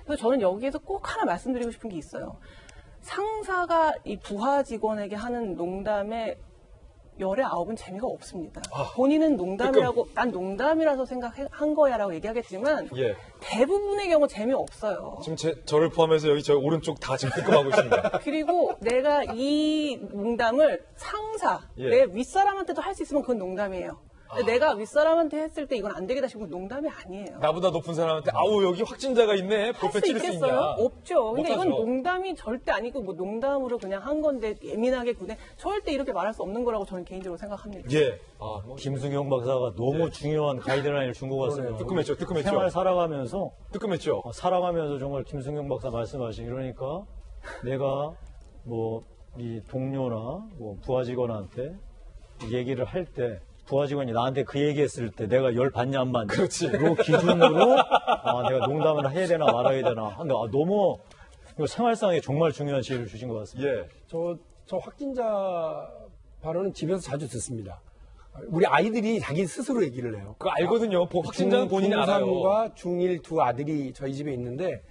Speaker 2: 그래서 저는 여기에서 꼭 하나 말씀드리고 싶은 게 있어요. 상사가 이 부하 직원에게 하는 농담에 열의 9은 재미가 없습니다. 본인은 농담이라고 난 농담이라서 생각한 거야라고 얘기하겠지만 대부분의 경우 재미없어요.
Speaker 1: 지금 저를 포함해서 여기 저 오른쪽 다 지금 뜨끔하고 있습니다.
Speaker 2: 그리고 내가 이 농담을 내 윗사람한테도 할 수 있으면 그건 농담이에요. 내가 윗사람한테 했을 때 이건 안 되겠다 싶으면 농담이 아니에요.
Speaker 1: 나보다 높은 사람한테 아우 여기 확진자가 있네. 볼펜 찌를 수 있냐.
Speaker 2: 없죠. 근데 이건
Speaker 1: 못하죠.
Speaker 2: 농담이 절대 아니고 농담으로 그냥 한 건데 예민하게 절대 이렇게 말할 수 없는 거라고 저는 개인적으로 생각합니다.
Speaker 3: 김승용 박사가 너무 중요한 가이드라인을 준 것 같습니다.
Speaker 1: 뜨끔했죠.
Speaker 3: 생활 살아가면서
Speaker 1: 뜨끔했죠.
Speaker 3: 정말 김승용 박사 말씀하신 그러니까 내가 이 동료나 부하 직원한테 얘기를 할 때 부하 직원이 나한테 그 얘기했을 때 내가 열 받냐 안 받냐 그 기준으로 내가 농담을 해야 되나 말아야 되나 근데 너무 생활상에 정말 중요한 지혜를 주신 것 같습니다.
Speaker 4: 저 확진자 발언은 집에서 자주 듣습니다. 우리 아이들이 자기 스스로 얘기를 해요.
Speaker 1: 그거 알거든요. 확진자는 본인이 알아요.
Speaker 4: 중3과 중1 두 아들이 저희 집에 있는데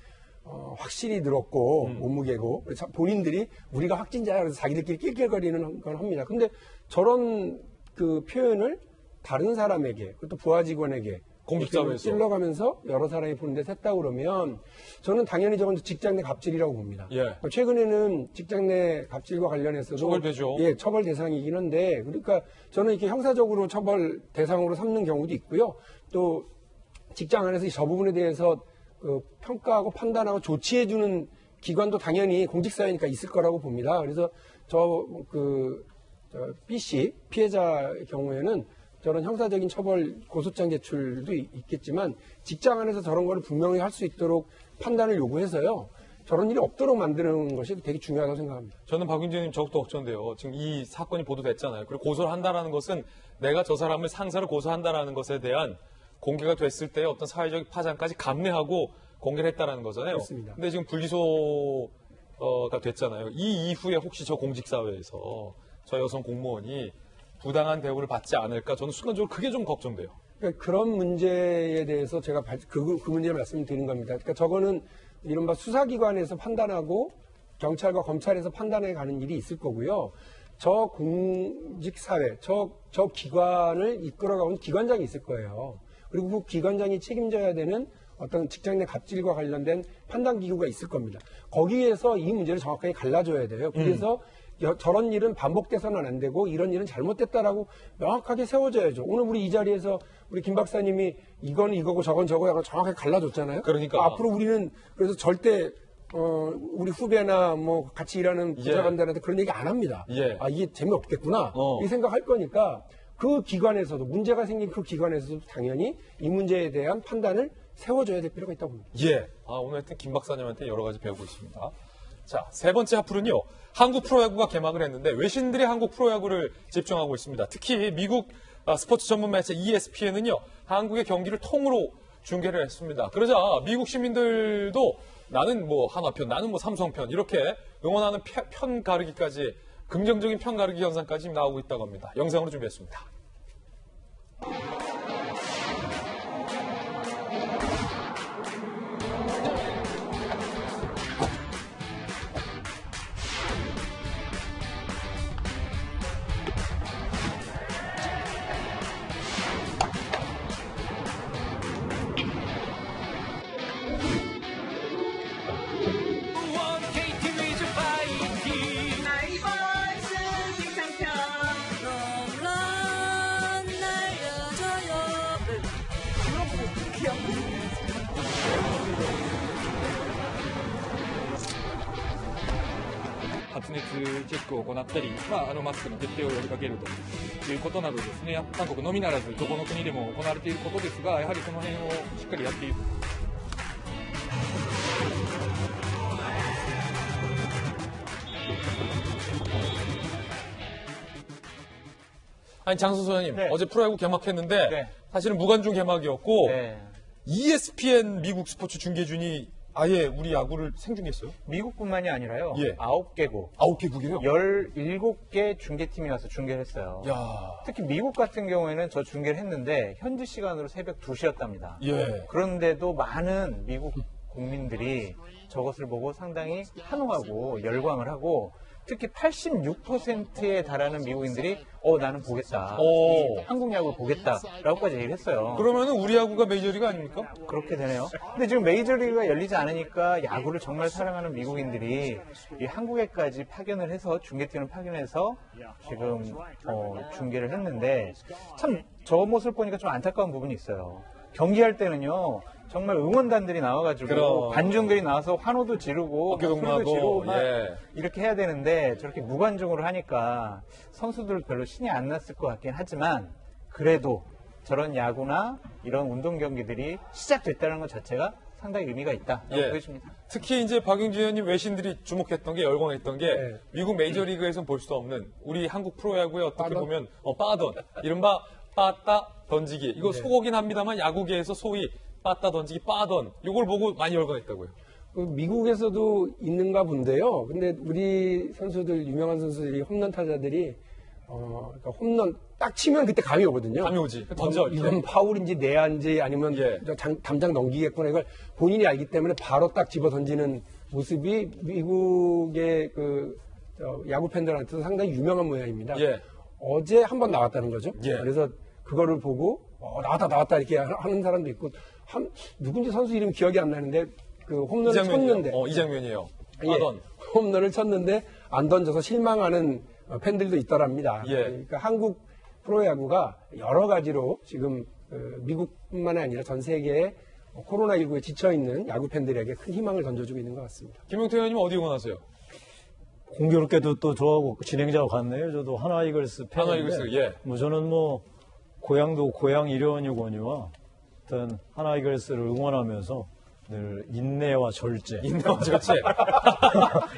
Speaker 4: 확실히 늘었고 몸무게고 본인들이 우리가 확진자야 그래서 자기들끼리 낄낄거리는 건 합니다. 근데 저런 그 표현을 다른 사람에게 그것도 부하 직원에게
Speaker 1: 공직자에서
Speaker 4: 찔러가면서 여러 사람이 보는 데서 했다고 그러면 저는 당연히 저건 직장 내 갑질이라고 봅니다. 최근에는 직장 내 갑질과 관련해서도
Speaker 1: 처벌되죠.
Speaker 4: 처벌 대상이긴 한데 그러니까 저는 이렇게 형사적으로 처벌 대상으로 삼는 경우도 있고요. 또 직장 안에서 저 부분에 대해서 평가하고 판단하고 조치해주는 기관도 당연히 공직사회니까 있을 거라고 봅니다. 그래서 B씨 피해자의 경우에는 저런 형사적인 처벌 고소장 제출도 있겠지만 직장 안에서 저런 거를 분명히 할 수 있도록 판단을 요구해서요. 저런 일이 없도록 만드는 것이 되게 중요하다고 생각합니다.
Speaker 1: 저는 박윤진 의원님 저것도 걱정돼요. 지금 이 사건이 보도됐잖아요. 그리고 고소를 한다라는 것은 내가 저 사람을 상사를 고소한다라는 것에 대한 공개가 됐을 때의 어떤 사회적 파장까지 감내하고 공개를 했다라는 거잖아요.
Speaker 4: 그렇습니다.
Speaker 1: 근데 지금 불기소가 됐잖아요. 이 이후에 혹시 저 공직사회에서 저 여성 공무원이 부당한 대우를 받지 않을까 저는 순간적으로 그게 좀 걱정돼요.
Speaker 4: 그러니까 그런 문제에 대해서 제가 그 문제를 말씀드린 겁니다. 그러니까 저거는 이른바 수사기관에서 판단하고 경찰과 검찰에서 판단해 가는 일이 있을 거고요. 저 공직사회, 저 기관을 이끌어가온 기관장이 있을 거예요. 그리고 그 기관장이 책임져야 되는 어떤 직장 내 갑질과 관련된 판단 기구가 있을 겁니다. 거기에서 이 문제를 정확하게 갈라줘야 돼요. 그래서 저런 일은 반복돼서는 안 되고 이런 일은 잘못됐다라고 명확하게 세워져야죠. 오늘 우리 이 자리에서 우리 김 박사님이 이건 이거고 저건 저거야 정확하게 갈라줬잖아요.
Speaker 1: 그러니까
Speaker 4: 앞으로 우리는 그래서 절대 우리 후배나 뭐 같이 일하는 부사관들한테 그런 얘기 안 합니다. 아 이게 재미없겠구나 이 생각할 거니까 그 기관에서도 문제가 생긴 그 기관에서도 당연히 이 문제에 대한 판단을 세워줘야 될 필요가 있다고 봅니다.
Speaker 1: 오늘 하여튼 김 박사님한테 여러 가지 배우고 있습니다. 자, 세 번째 하프는요. 한국 프로야구가 개막을 했는데 외신들이 한국 프로야구를 집중하고 있습니다. 특히 미국 스포츠 전문 매체 ESPN은요. 한국의 경기를 통으로 중계를 했습니다. 그러자 미국 시민들도 나는 뭐 한화편, 나는 뭐 삼성편 이렇게 응원하는 편 가르기까지 긍정적인 편 가르기 현상까지 나오고 있다고 합니다. 영상으로 준비했습니다.
Speaker 9: 発熱チェックを行ったり、マスクの徹底を呼びかけるということなどですね、韓国のみならずどこの国でも行われていることですが、やはりその辺をしっかりやっている。
Speaker 1: 아니 장수 소장님
Speaker 5: 네.
Speaker 1: 어제 프로야구 개막했는데
Speaker 5: 네.
Speaker 1: 사실은 무관중 개막이었고
Speaker 5: 네.
Speaker 1: ESPN 미국 스포츠 중계준이 아예 우리 야구를 생중계했어요?
Speaker 5: 미국뿐만이 아니라요.
Speaker 1: 예.
Speaker 5: 9개국.
Speaker 1: 9개국이요?
Speaker 5: 17개 중계팀이 와서 중계를 했어요.
Speaker 1: 야.
Speaker 5: 특히 미국 같은 경우에는 저 중계를 했는데 현지 시간으로 새벽 2시였답니다.
Speaker 1: 예.
Speaker 5: 그런데도 많은 미국 국민들이 저것을 보고 상당히 환호하고 열광을 하고 특히 86%에 달하는 미국인들이 나는 보겠다. 한국 야구 보겠다라고까지 얘기를 했어요.
Speaker 1: 그러면은 우리 야구가 메이저리그 아닙니까?
Speaker 5: 그렇게 되네요. 근데 지금 메이저리그가 열리지 않으니까 야구를 정말 사랑하는 미국인들이 이 한국에까지 파견을 해서 중계팀을 파견해서 지금 중계를 했는데 참 저 모습을 보니까 좀 안타까운 부분이 있어요. 경기할 때는요 정말 응원단들이 나와가지고
Speaker 1: 그럼.
Speaker 5: 관중들이 나와서 환호도 지르고
Speaker 1: 어깨동무하고,
Speaker 5: 소리도 지르고 막
Speaker 1: 예.
Speaker 5: 이렇게 해야 되는데 저렇게 무관중으로 하니까 선수들 별로 신이 안 났을 것 같긴 하지만 그래도 저런 야구나 이런 운동 경기들이 시작됐다는 것 자체가 상당히 의미가 있다라고
Speaker 1: 예.
Speaker 5: 보여집니다.
Speaker 1: 특히 이제 박용진 의원님 외신들이 주목했던 게 열광했던 게
Speaker 4: 네.
Speaker 1: 미국 메이저리그에서는 볼 수 없는 우리 한국 프로야구에 어떻게
Speaker 4: 빠던?
Speaker 1: 보면 빠던 이른바 빠따 던지기 이거 속어긴 합니다만 야구계에서 소위 빠따 던지기 빠던 이걸 보고 많이 열광했다고요.
Speaker 4: 그 미국에서도 있는가 본데요. 근데 우리 선수들, 유명한 선수들이 홈런 타자들이, 그러니까 홈런 딱 치면 그때 감이 오거든요.
Speaker 1: 감이 오지. 던져.
Speaker 4: 이건 파울인지 내야인지 아니면
Speaker 1: 예.
Speaker 4: 담장 넘기겠구나. 이걸 본인이 알기 때문에 바로 딱 집어 던지는 모습이 미국의 야구 팬들한테도 상당히 유명한 모양입니다.
Speaker 1: 예.
Speaker 4: 어제 한 번 나왔다는 거죠.
Speaker 1: 예.
Speaker 4: 그래서 그거를 보고 나왔다 이렇게 하는 사람도 있고 누군지 선수 이름 기억이 안 나는데 그 홈런을 쳤는데
Speaker 1: 이 장면이에요.
Speaker 4: 예,
Speaker 1: 빠던.
Speaker 4: 홈런을 쳤는데 안 던져서 실망하는 팬들도 있더랍니다.
Speaker 1: 예.
Speaker 4: 그러니까 한국 프로야구가 여러 가지로 지금 미국뿐만 아니라 전 세계에 코로나19에 지쳐있는 야구 팬들에게 큰 희망을 던져주고 있는 것 같습니다.
Speaker 1: 김용태 의원님 어디 응원하세요?
Speaker 3: 공교롭게도 또 저하고 진행자와 같네요. 저도 하나 이글스 팬인데.
Speaker 1: 하나 이글스, 예.
Speaker 3: 저는 고향도 고향 일원이거니와 어떤 하나이글스를 응원하면서 늘 인내와 절제,
Speaker 1: 인내와 절제.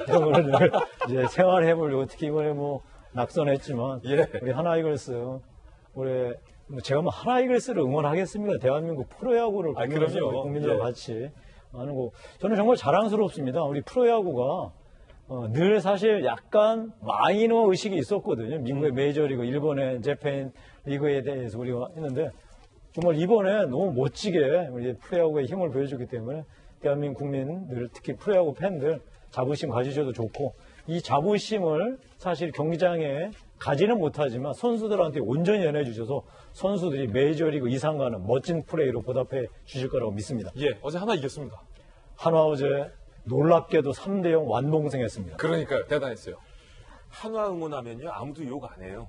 Speaker 3: 이런 걸 늘 이제 생활해보려고 특히 이번에 뭐 낙선했지만
Speaker 1: 예.
Speaker 3: 우리 하나이글스 올해 제가 뭐 하나이글스를 응원하겠습니까? 대한민국 프로야구를
Speaker 1: 그럼요.
Speaker 3: 국민들과
Speaker 1: 예.
Speaker 3: 같이 하는 거 저는 정말 자랑스럽습니다. 우리 프로야구가 늘 사실 약간 마이너 의식이 있었거든요. 미국의 메이저리그, 일본의 재팬 리그에 대해서 우리가 했는데 정말 이번에 너무 멋지게 우리 프로야구의 힘을 보여주기 때문에 대한민국 국민들, 특히 프로야구 팬들 자부심 가지셔도 좋고 이 자부심을 사실 경기장에 가지는 못하지만 선수들한테 온전히 전해주셔서 선수들이 메이저리그 이상 가는 멋진 플레이로 보답해 주실 거라고 믿습니다.
Speaker 1: 예, 어제 하나 이겼습니다.
Speaker 3: 한화 어제 놀랍게도 3대0 완봉승했습니다.
Speaker 1: 그러니까요. 대단했어요.
Speaker 6: 한화 응원하면요 아무도 욕 안 해요.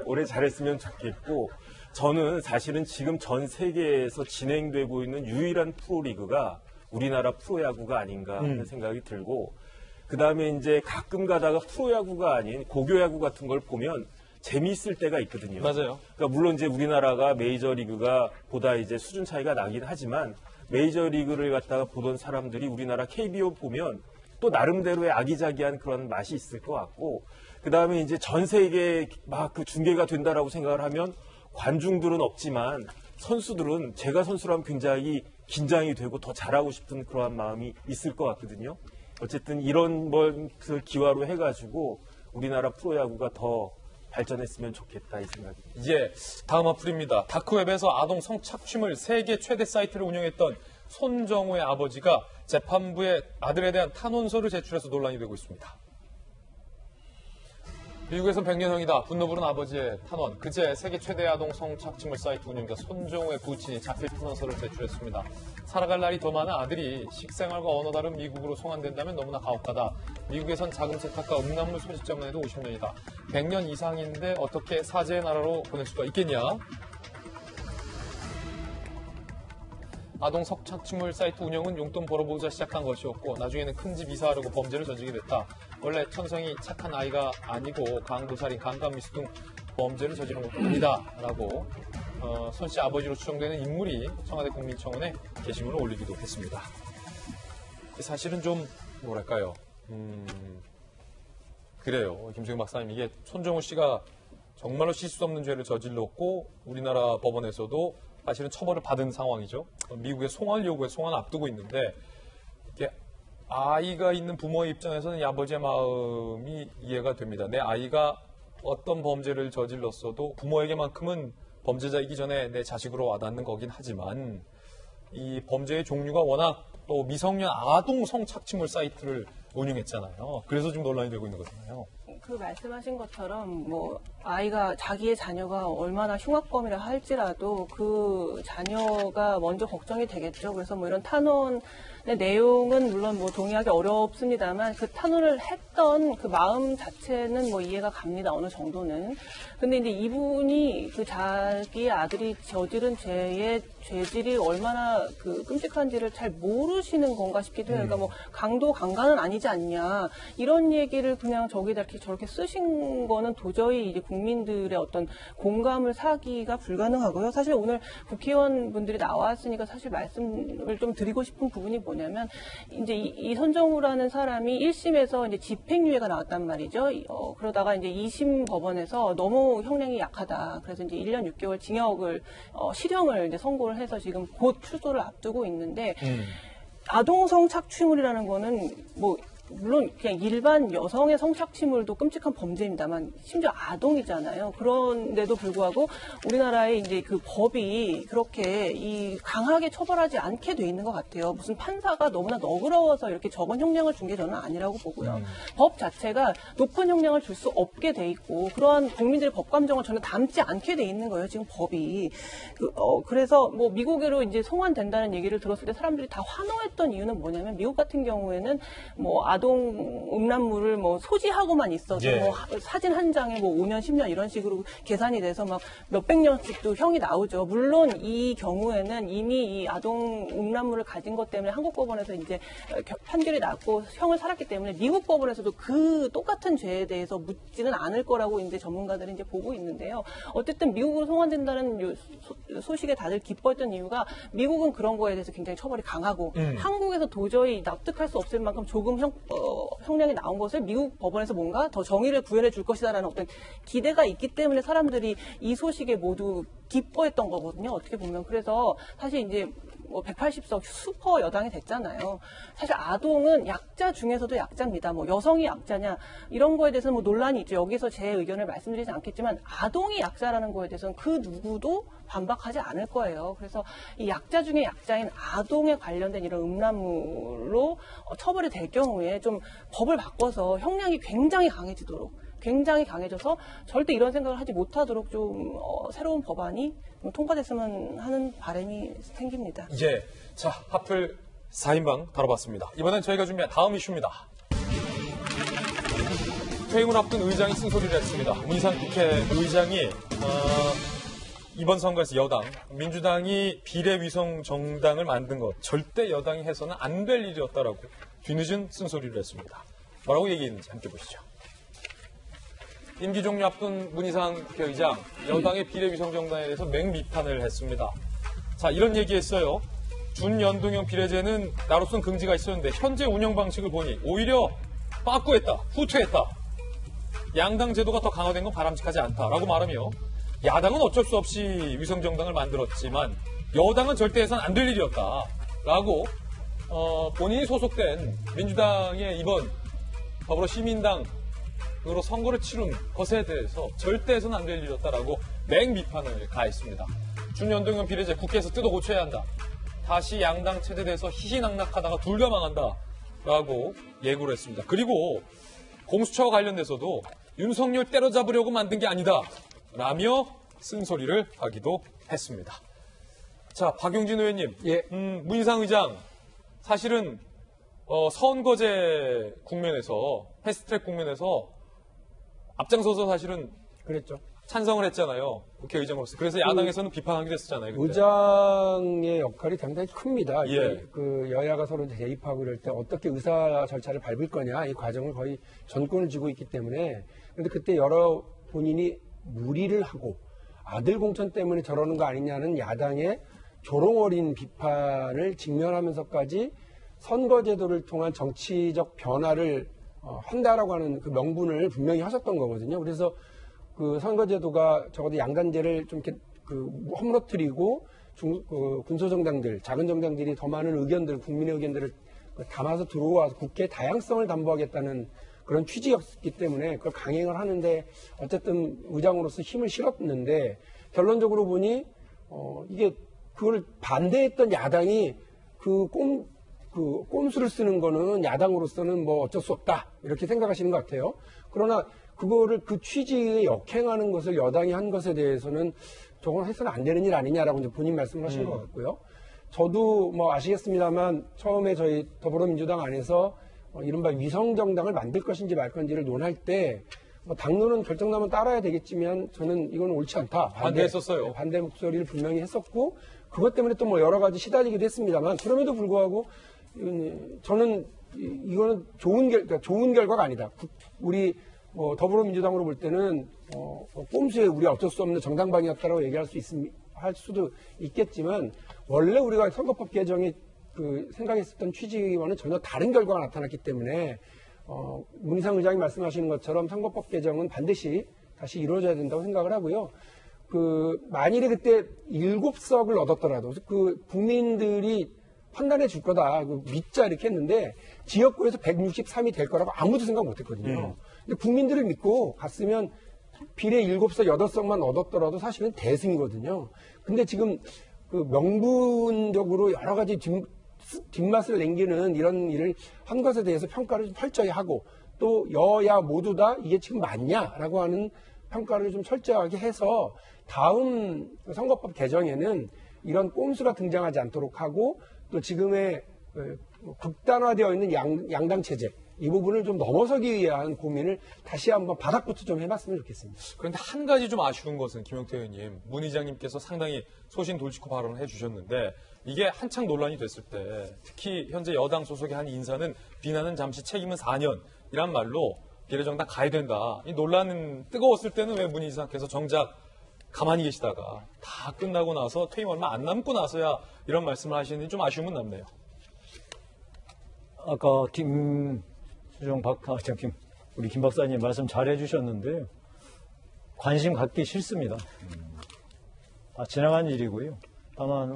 Speaker 6: 올해 잘했으면 좋겠고 저는 사실은 지금 전 세계에서 진행되고 있는 유일한 프로리그가 우리나라 프로야구가 아닌가 하는 생각이 들고 그 다음에 이제 가끔 가다가 프로야구가 아닌 고교야구 같은 걸 보면 재미있을 때가 있거든요.
Speaker 1: 맞아요.
Speaker 6: 그러니까 물론 이제 우리나라가 메이저리그가 보다 이제 수준 차이가 나긴 하지만 메이저리그를 갖다가 보던 사람들이 우리나라 KBO 보면 또 나름대로의 아기자기한 그런 맛이 있을 것 같고 그 다음에 이제 전 세계에 막 그 중계가 된다라고 생각을 하면 관중들은 없지만 선수들은 제가 선수라면 굉장히 긴장이 되고 더 잘하고 싶은 그러한 마음이 있을 것 같거든요. 어쨌든 이런 그 기화로 해가지고 우리나라 프로야구가 더 발전했으면 좋겠다 이 생각입니다.
Speaker 1: 예, 다음 어플입니다. 다크웹에서 아동 성착취물 세계 최대 사이트를 운영했던 손정우의 아버지가 재판부에 아들에 대한 탄원서를 제출해서 논란이 되고 있습니다. 미국에선 100년형이다. 분노 부른 아버지의 탄원. 그제 세계 최대 아동 성착취물 사이트 운영자 손정우의 부친이 자필 탄원서를 제출했습니다. 살아갈 날이 더 많아 아들이 식생활과 언어 다른 미국으로 송환된다면 너무나 가혹하다. 미국에선 자금 세탁과 음란물 소지점만 해도 50년이다. 100년 이상인데 어떻게 사제의 나라로 보낼 수가 있겠냐? 아동 성착취물 사이트 운영은 용돈 벌어보자 시작한 것이었고 나중에는 큰 집 이사하려고 범죄를 저지르게 됐다. 원래 천성이 착한 아이가 아니고 강도살인, 강간미수 등 범죄를 저지른 것도 아니다. 라고 손 씨 아버지로 추정되는 인물이 청와대 국민청원에 게시물을 올리기도 했습니다. 사실은 좀 뭐랄까요. 그래요. 김수경 박사님, 이게 손정우 씨가 정말로 씻을 수 없는 죄를 저질렀고 우리나라 법원에서도 사실은 처벌을 받은 상황이죠. 미국의 송환 요구에 송환을 앞두고 있는데 이게 아이가 있는 부모의 입장에서는 이 아버지의 마음이 이해가 됩니다. 내 아이가 어떤 범죄를 저질렀어도 부모에게만큼은 범죄자이기 전에 내 자식으로 와닿는 거긴 하지만 이 범죄의 종류가 워낙 또 미성년 아동 성착취물 사이트를 운영했잖아요. 그래서 지금 논란이 되고 있는 거잖아요.
Speaker 2: 그 말씀하신 것처럼 뭐 아이가 자기의 자녀가 얼마나 흉악범이라 할지라도 그 자녀가 먼저 걱정이 되겠죠. 그래서 뭐 이런 탄원의 내용은 물론 뭐 동의하기 어렵습니다만 그 탄원을 했던 그 마음 자체는 뭐 이해가 갑니다. 어느 정도는. 근데 이제 이분이 그 자기의 아들이 저지른 죄의 죄질이 얼마나 그 끔찍한지를 잘 모르시는 건가 싶기도 해요. 그러니까 뭐 강도 강간은 아니지 않냐 이런 얘기를 그냥 저기다 이렇게 저렇게 쓰신 거는 도저히 이제 국민들의 어떤 공감을 사기가 불가능하고요. 사실 오늘 국회의원분들이 나왔으니까 사실 말씀을 좀 드리고 싶은 부분이 뭐냐면 이제 이 손정우라는 사람이 1심에서 이제 집행유예가 나왔단 말이죠. 그러다가 이제 2심 법원에서 너무 형량이 약하다. 그래서 이제 1년 6개월 징역을 실형을 이제 선고를 해서 지금 곧 출소를 앞두고 있는데 아동 성착취물이라는 거는 뭐 물론 그냥 일반 여성의 성착취물도 끔찍한 범죄입니다만 심지어 아동이잖아요. 그런데도 불구하고 우리나라의 이제 그 법이 그렇게 이 강하게 처벌하지 않게 돼 있는 것 같아요. 무슨 판사가 너무나 너그러워서 이렇게 적은 형량을 준 게 저는 아니라고 보고요. 법 자체가 높은 형량을 줄 수 없게 돼 있고 그러한 국민들의 법 감정을 전혀 담지 않게 돼 있는 거예요. 지금 법이. 그래서 뭐 미국으로 이제 송환된다는 얘기를 들었을 때 사람들이 다 환호했던 이유는 뭐냐면 미국 같은 경우에는 뭐 아동 음란물을 뭐 소지하고만 있어도
Speaker 1: 예.
Speaker 2: 뭐 사진 한 장에 뭐 5년, 10년 이런 식으로 계산이 돼서 막 몇백 년씩도 형이 나오죠. 물론 이 경우에는 이미 이 아동 음란물을 가진 것 때문에 한국 법원에서 이제 판결이 났고 형을 살았기 때문에 미국 법원에서도 그 똑같은 죄에 대해서 묻지는 않을 거라고 이제 전문가들이 이제 보고 있는데요. 어쨌든 미국으로 송환된다는 소식에 다들 기뻐했던 이유가 미국은 그런 거에 대해서 굉장히 처벌이 강하고 한국에서 도저히 납득할 수 없을 만큼 조금 형량이 나온 것을 미국 법원에서 뭔가 더 정의를 구현해 줄 것이다라는 어떤 기대가 있기 때문에 사람들이 이 소식에 모두 기뻐했던 거거든요. 어떻게 보면. 그래서 사실 이제 뭐 180석 슈퍼 여당이 됐잖아요. 사실 아동은 약자 중에서도 약자입니다. 뭐 여성이 약자냐 이런 거에 대해서는 뭐 논란이 있죠. 여기서 제 의견을 말씀드리지 않겠지만 아동이 약자라는 거에 대해서는 그 누구도 반박하지 않을 거예요. 그래서 이 약자 중에 약자인 아동에 관련된 이런 음란물로 처벌이 될 경우에 좀 법을 바꿔서 형량이 굉장히 강해져서 절대 이런 생각을 하지 못하도록 좀 새로운 법안이 통과됐으면 하는 바람이 생깁니다.
Speaker 1: 예. 자, 하플 4인방 다뤄봤습니다. 이번엔 저희가 준비한 다음 이슈입니다. 퇴임을 앞둔 의장이 쓴소리를 했습니다. 문희상 국회의장이 이번 선거에서 여당, 민주당이 비례위성 정당을 만든 것 절대 여당이 해서는 안 될 일이었다라고 뒤늦은 쓴소리를 했습니다. 뭐라고 얘기했는지 함께 보시죠. 임기 종료 앞둔 문희상 국회의장, 여당의 비례위성 정당에 대해서 맹비판을 했습니다. 자, 이런 얘기했어요. 준연동형 비례제는 나로선 긍지가 있었는데 현재 운영 방식을 보니 오히려 빠꾸했다, 후퇴했다. 양당 제도가 더 강화된 건 바람직하지 않다라고 말하며 야당은 어쩔 수 없이 위성 정당을 만들었지만 여당은 절대 해서는 안 될 일이었다라고 본인이 소속된 민주당의 이번 더불어시민당으로 선거를 치른 것에 대해서 절대 해서는 안 될 일이었다라고 맹비판을 가했습니다. 준연동형 비례제 국회에서 뜯어 고쳐야 한다. 다시 양당 체제돼서 희희낙낙하다가 둘 다 망한다라고 예고를 했습니다. 그리고 공수처와 관련돼서도 윤석열 때려잡으려고 만든 게 아니다 라며 쓴소리를 하기도 했습니다. 자, 박용진 의원님,
Speaker 4: 예.
Speaker 1: 문희상 의장 사실은 선거제 국면에서 패스트트랙 국면에서 앞장서서 사실은
Speaker 4: 그랬죠.
Speaker 1: 찬성을 했잖아요. 국회의장으로서. 그래서 야당에서는 비판하기도 했었잖아요. 그때.
Speaker 4: 의장의 역할이 상당히 큽니다.
Speaker 1: 예.
Speaker 4: 그 여야가 서로 대입하고 이럴 때 어떻게 의사 절차를 밟을 거냐 이 과정을 거의 전권을 쥐고 있기 때문에 그런데 그때 여러 본인이 무리를 하고 아들 공천 때문에 저러는 거 아니냐는 야당의 조롱어린 비판을 직면하면서까지 선거제도를 통한 정치적 변화를 한다라고 하는 그 명분을 분명히 하셨던 거거든요. 그래서 그 선거제도가 적어도 양단제를 좀 이렇게 허물어뜨리고 군소정당들, 작은 정당들이 더 많은 의견들, 국민의 의견들을 담아서 들어와서 국회 다양성을 담보하겠다는 그런 취지였기 때문에 그걸 강행을 하는데 어쨌든 의장으로서 힘을 실었는데 결론적으로 보니 이게 그걸 반대했던 야당이 꼼수를 쓰는 거는 야당으로서는 뭐 어쩔 수 없다 이렇게 생각하시는 것 같아요. 그러나 그거를 그 취지에 역행하는 것을 여당이 한 것에 대해서는 저건 해서는 안 되는 일 아니냐라고 이제 본인 말씀을 하신 것 같고요. 저도 뭐 아시겠습니다만 처음에 저희 더불어민주당 안에서 이른바 위성정당을 만들 것인지 말 건지를 논할 때 뭐 당론은 결정나면 따라야 되겠지만 저는 이건 옳지 않다.
Speaker 1: 반대했었어요.
Speaker 4: 반대 목소리를 분명히 했었고 그것 때문에 또 뭐 여러 가지 시달리기도 했습니다만 그럼에도 불구하고 저는 이거는 좋은 결과가 아니다. 우리 더불어민주당으로 볼 때는 꼼수에 우리가 어쩔 수 없는 정당방위였다라고 얘기할 할 수도 있겠지만 원래 우리가 선거법 개정이 생각했었던 취지와는 전혀 다른 결과가 나타났기 때문에 문희상 의장이 말씀하시는 것처럼 선거법 개정은 반드시 다시 이루어져야 된다고 생각을 하고요. 만일에 그때 7석을 얻었더라도 국민들이 판단해 줄 거다. 믿자 이렇게 했는데 지역구에서 163이 될 거라고 아무도 생각 못 했거든요. 근데 국민들을 믿고 갔으면 비례 7석, 8석만 얻었더라도 사실은 대승이거든요. 근데 지금 명분적으로 여러 가지 뒷맛을 남기는 이런 일을 한 것에 대해서 평가를 좀 철저히 하고 또 여야 모두 다 이게 지금 맞냐라고 하는 평가를 좀 철저하게 해서 다음 선거법 개정에는 이런 꼼수가 등장하지 않도록 하고 또 지금의 극단화되어 있는 양당 체제 이 부분을 좀 넘어서기 위한 고민을 다시 한번 바닥부터 좀 해봤으면 좋겠습니다.
Speaker 1: 그런데 한 가지 좀 아쉬운 것은 김용태 의원님, 문 의장님께서 상당히 소신 돌직구 발언을 해주셨는데 이게 한창 논란이 됐을 때 특히 현재 여당 소속의 한 인사는 비난은 잠시 책임은 4년 이란 말로 비례정당 가야 된다. 이 논란은 뜨거웠을 때는 왜 문 의장께서 정작 가만히 계시다가 다 끝나고 나서 퇴임 얼마 안 남고 나서야 이런 말씀을 하시는지 좀 아쉬움은 남네요.
Speaker 3: 아까 우리 김 박사님 말씀 잘 해주셨는데요. 관심 갖기 싫습니다. 지나간 일이고요. 다만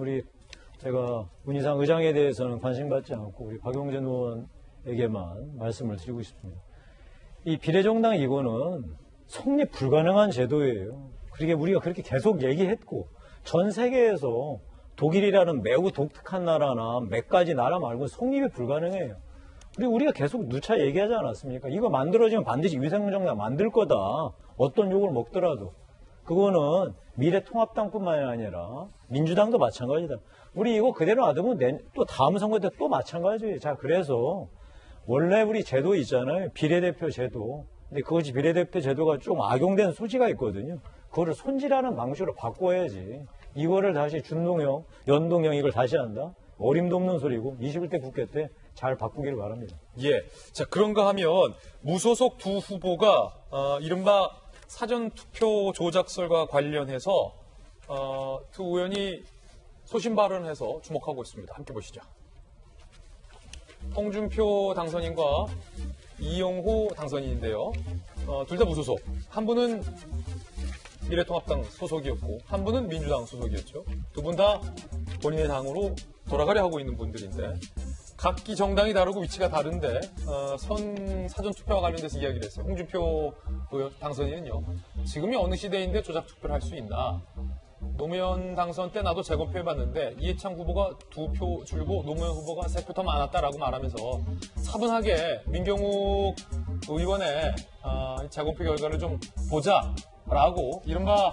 Speaker 3: 제가 문희상 의장에 대해서는 관심 갖지 않고 우리 박용진 의원에게만 말씀을 드리고 싶습니다. 이 비례정당 이거는 성립 불가능한 제도예요. 그러게 우리가 그렇게 계속 얘기했고 전 세계에서 독일이라는 매우 독특한 나라나 몇 가지 나라 말고 성립이 불가능해요. 그리고 우리가 계속 누차 얘기하지 않았습니까? 이거 만들어지면 반드시 위성정당 만들 거다. 어떤 욕을 먹더라도. 그거는 미래통합당뿐만이 아니라 민주당도 마찬가지다. 우리 이거 그대로 놔두면 또 다음 선거 때 또 마찬가지예요. 자, 그래서 원래 우리 제도 있잖아요. 비례대표 제도. 근데 그것이 비례대표 제도가 좀 악용된 소지가 있거든요. 그거를 손질하는 방식으로 바꿔야지. 이거를 다시 준동형, 연동형 이걸 다시 한다? 어림도 없는 소리고 21대 국회 때 잘 바꾸기를 바랍니다.
Speaker 1: 예. 자, 그런가 하면 무소속 두 후보가 이른바 사전투표 조작설과 관련해서 두 의원이 소신 발언해서 주목하고 있습니다. 함께 보시죠. 홍준표 당선인과 이용호 당선인인데요. 둘 다 무소속. 한 분은 미래통합당 소속이었고 한 분은 민주당 소속이었죠. 두 분 다 본인의 당으로 돌아가려 하고 있는 분들인데 각기 정당이 다르고 위치가 다른데 사전투표와 관련돼서 이야기를 했어요. 홍준표 당선인은요. 지금이 어느 시대인데 조작투표를 할 수 있나. 노무현 당선 때 나도 재검표해봤는데 이해창 후보가 2표 줄고 노무현 후보가 3표 더 많았다라고 말하면서 차분하게 민경욱 의원의 재검표 결과를 좀 보자라고 이른바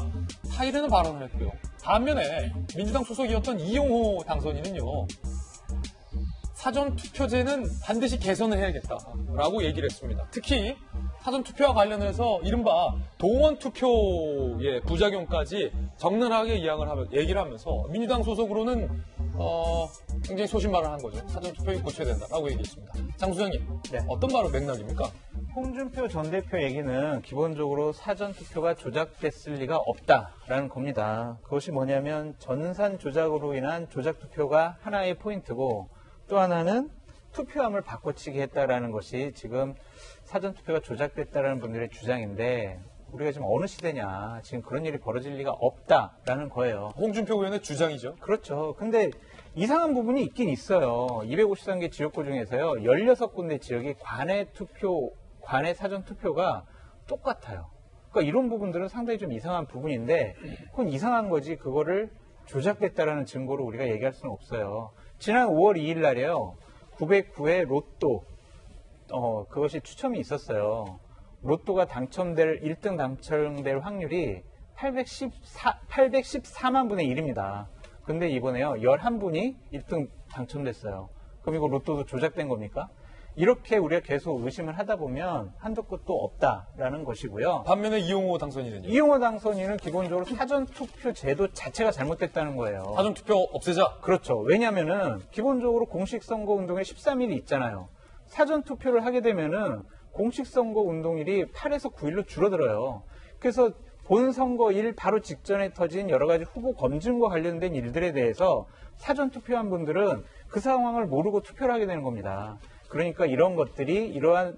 Speaker 1: 타이르는 발언을 했고요. 반면에 민주당 소속이었던 이용호 당선인은요. 사전투표제는 반드시 개선을 해야겠다라고 얘기를 했습니다. 특히 사전투표와 관련해서 이른바 동원투표의 부작용까지 적나라하게 얘기를 하면서 민주당 소속으로는 굉장히 소신발언을 한 거죠. 사전투표에 고쳐야 된다라고 얘기했습니다. 장 소장님,
Speaker 5: 네.
Speaker 1: 어떤 바로 맥락입니까?
Speaker 5: 홍준표 전 대표 얘기는 기본적으로 사전투표가 조작됐을 리가 없다라는 겁니다. 그것이 뭐냐면 전산 조작으로 인한 조작투표가 하나의 포인트고 또 하나는 투표함을 바꿔치기 했다라는 것이 지금 사전투표가 조작됐다라는 분들의 주장인데 우리가 지금 어느 시대냐 지금 그런 일이 벌어질 리가 없다라는 거예요.
Speaker 1: 홍준표 의원의 주장이죠.
Speaker 5: 그렇죠. 근데 이상한 부분이 있긴 있어요. 253개 지역구 중에서요. 16군데 지역이 관내 사전투표가 똑같아요. 그러니까 이런 부분들은 상당히 좀 이상한 부분인데 그건 이상한 거지 그거를 조작됐다라는 증거로 우리가 얘기할 수는 없어요. 지난 5월 2일 날에요. 909회 로또 그것이 추첨이 있었어요. 로또가 1등 당첨될 확률이 814만 분의 1입니다. 근데 이번에요. 11분이 1등 당첨됐어요. 그럼 이거 로또도 조작된 겁니까? 이렇게 우리가 계속 의심을 하다 보면 한도 끝도 없다라는 것이고요.
Speaker 1: 반면에 이용호 당선인은요?
Speaker 5: 이용호 당선인은 기본적으로 사전투표 제도 자체가 잘못됐다는 거예요.
Speaker 1: 사전투표 없애자?
Speaker 5: 그렇죠. 왜냐면은 기본적으로 공식선거운동에 13일이 있잖아요. 사전투표를 하게 되면은 공식선거운동일이 8에서 9일로 줄어들어요. 그래서 본선거일 바로 직전에 터진 여러 가지 후보 검증과 관련된 일들에 대해서 사전투표한 분들은 그 상황을 모르고 투표를 하게 되는 겁니다. 그러니까 이런 것들이 이러한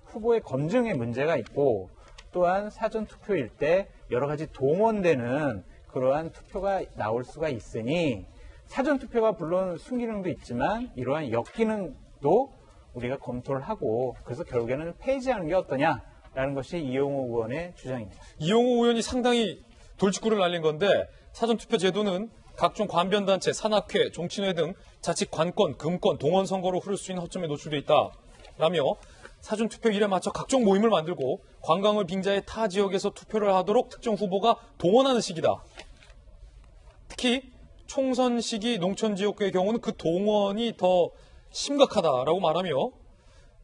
Speaker 5: 후보의 검증에 문제가 있고 또한 사전투표일 때 여러 가지 동원되는 그러한 투표가 나올 수가 있으니 사전투표가 물론 순기능도 있지만 이러한 역기능도 우리가 검토를 하고 그래서 결국에는 폐지하는 게 어떠냐라는 것이 이용호 의원의 주장입니다.
Speaker 1: 이용호 의원이 상당히 돌직구를 날린 건데 사전투표 제도는 각종 관변단체, 산악회, 종친회 등 자칫 관권, 금권, 동원 선거로 흐를 수 있는 허점에 노출돼 있다라며 사전투표일에 맞춰 각종 모임을 만들고 관광을 빙자해 타 지역에서 투표를 하도록 특정 후보가 동원하는 시기다. 특히 총선 시기 농촌지역구의 경우는 그 동원이 더 심각하다라고 말하며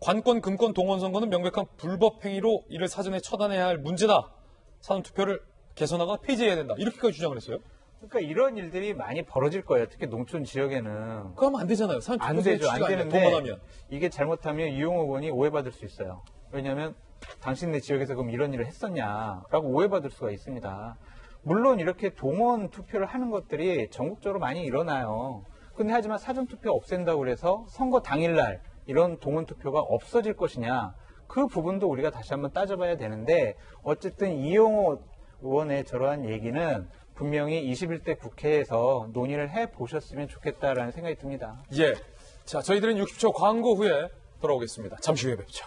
Speaker 1: 관권, 금권, 동원 선거는 명백한 불법 행위로 이를 사전에 처단해야 할 문제다. 사전투표를 개선하거나 폐지해야 된다. 이렇게까지 주장을 했어요.
Speaker 5: 그러니까 이런 일들이 많이 벌어질 거예요. 특히 농촌 지역에는.
Speaker 1: 그거 하면 안 되잖아요.
Speaker 5: 안 되죠. 안 되는데
Speaker 1: 동원하면.
Speaker 5: 이게 잘못하면 이용호 의원이 오해받을 수 있어요. 왜냐하면 당신네 지역에서 그럼 이런 일을 했었냐라고 오해받을 수가 있습니다. 물론 이렇게 동원 투표를 하는 것들이 전국적으로 많이 일어나요. 근데 하지만 사전투표 없앤다고 그래서 선거 당일날 이런 동원 투표가 없어질 것이냐, 그 부분도 우리가 다시 한번 따져봐야 되는데, 어쨌든 이용호 의원의 저러한 얘기는 분명히 21대 국회에서 논의를 해보셨으면 좋겠다라는 생각이 듭니다.
Speaker 1: 예. 자, 저희들은 60초 광고 후에 돌아오겠습니다. 잠시 후에 뵙죠.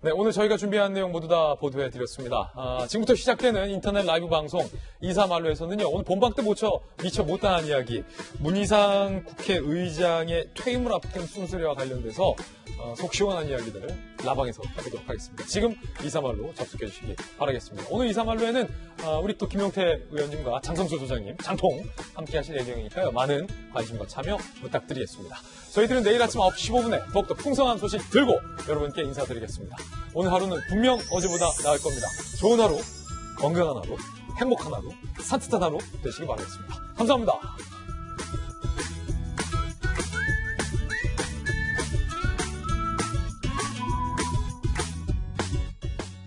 Speaker 1: 네, 오늘 저희가 준비한 내용 모두 다 보도해드렸습니다. 지금부터 시작되는 인터넷 라이브 방송 이사말로에서는요, 오늘 본방 때 미처 못다한 이야기, 문희상 국회의장의 퇴임을 앞둔 순서와 관련돼서 속 시원한 이야기들을 라방에서 해보도록 하겠습니다. 지금 이사말로 접속해 주시기 바라겠습니다. 오늘 이사말로에는 우리 또 김용태 의원님과 장성수 소장님, 장통 함께 하실 예정이니까요. 많은 관심과 참여 부탁드리겠습니다. 저희들은 내일 아침 9시 15분에 더욱더 풍성한 소식 들고 여러분께 인사드리겠습니다. 오늘 하루는 분명 어제보다 나을 겁니다. 좋은 하루, 건강한 하루, 행복한 하루, 산뜻한 하루 되시기 바라겠습니다. 감사합니다.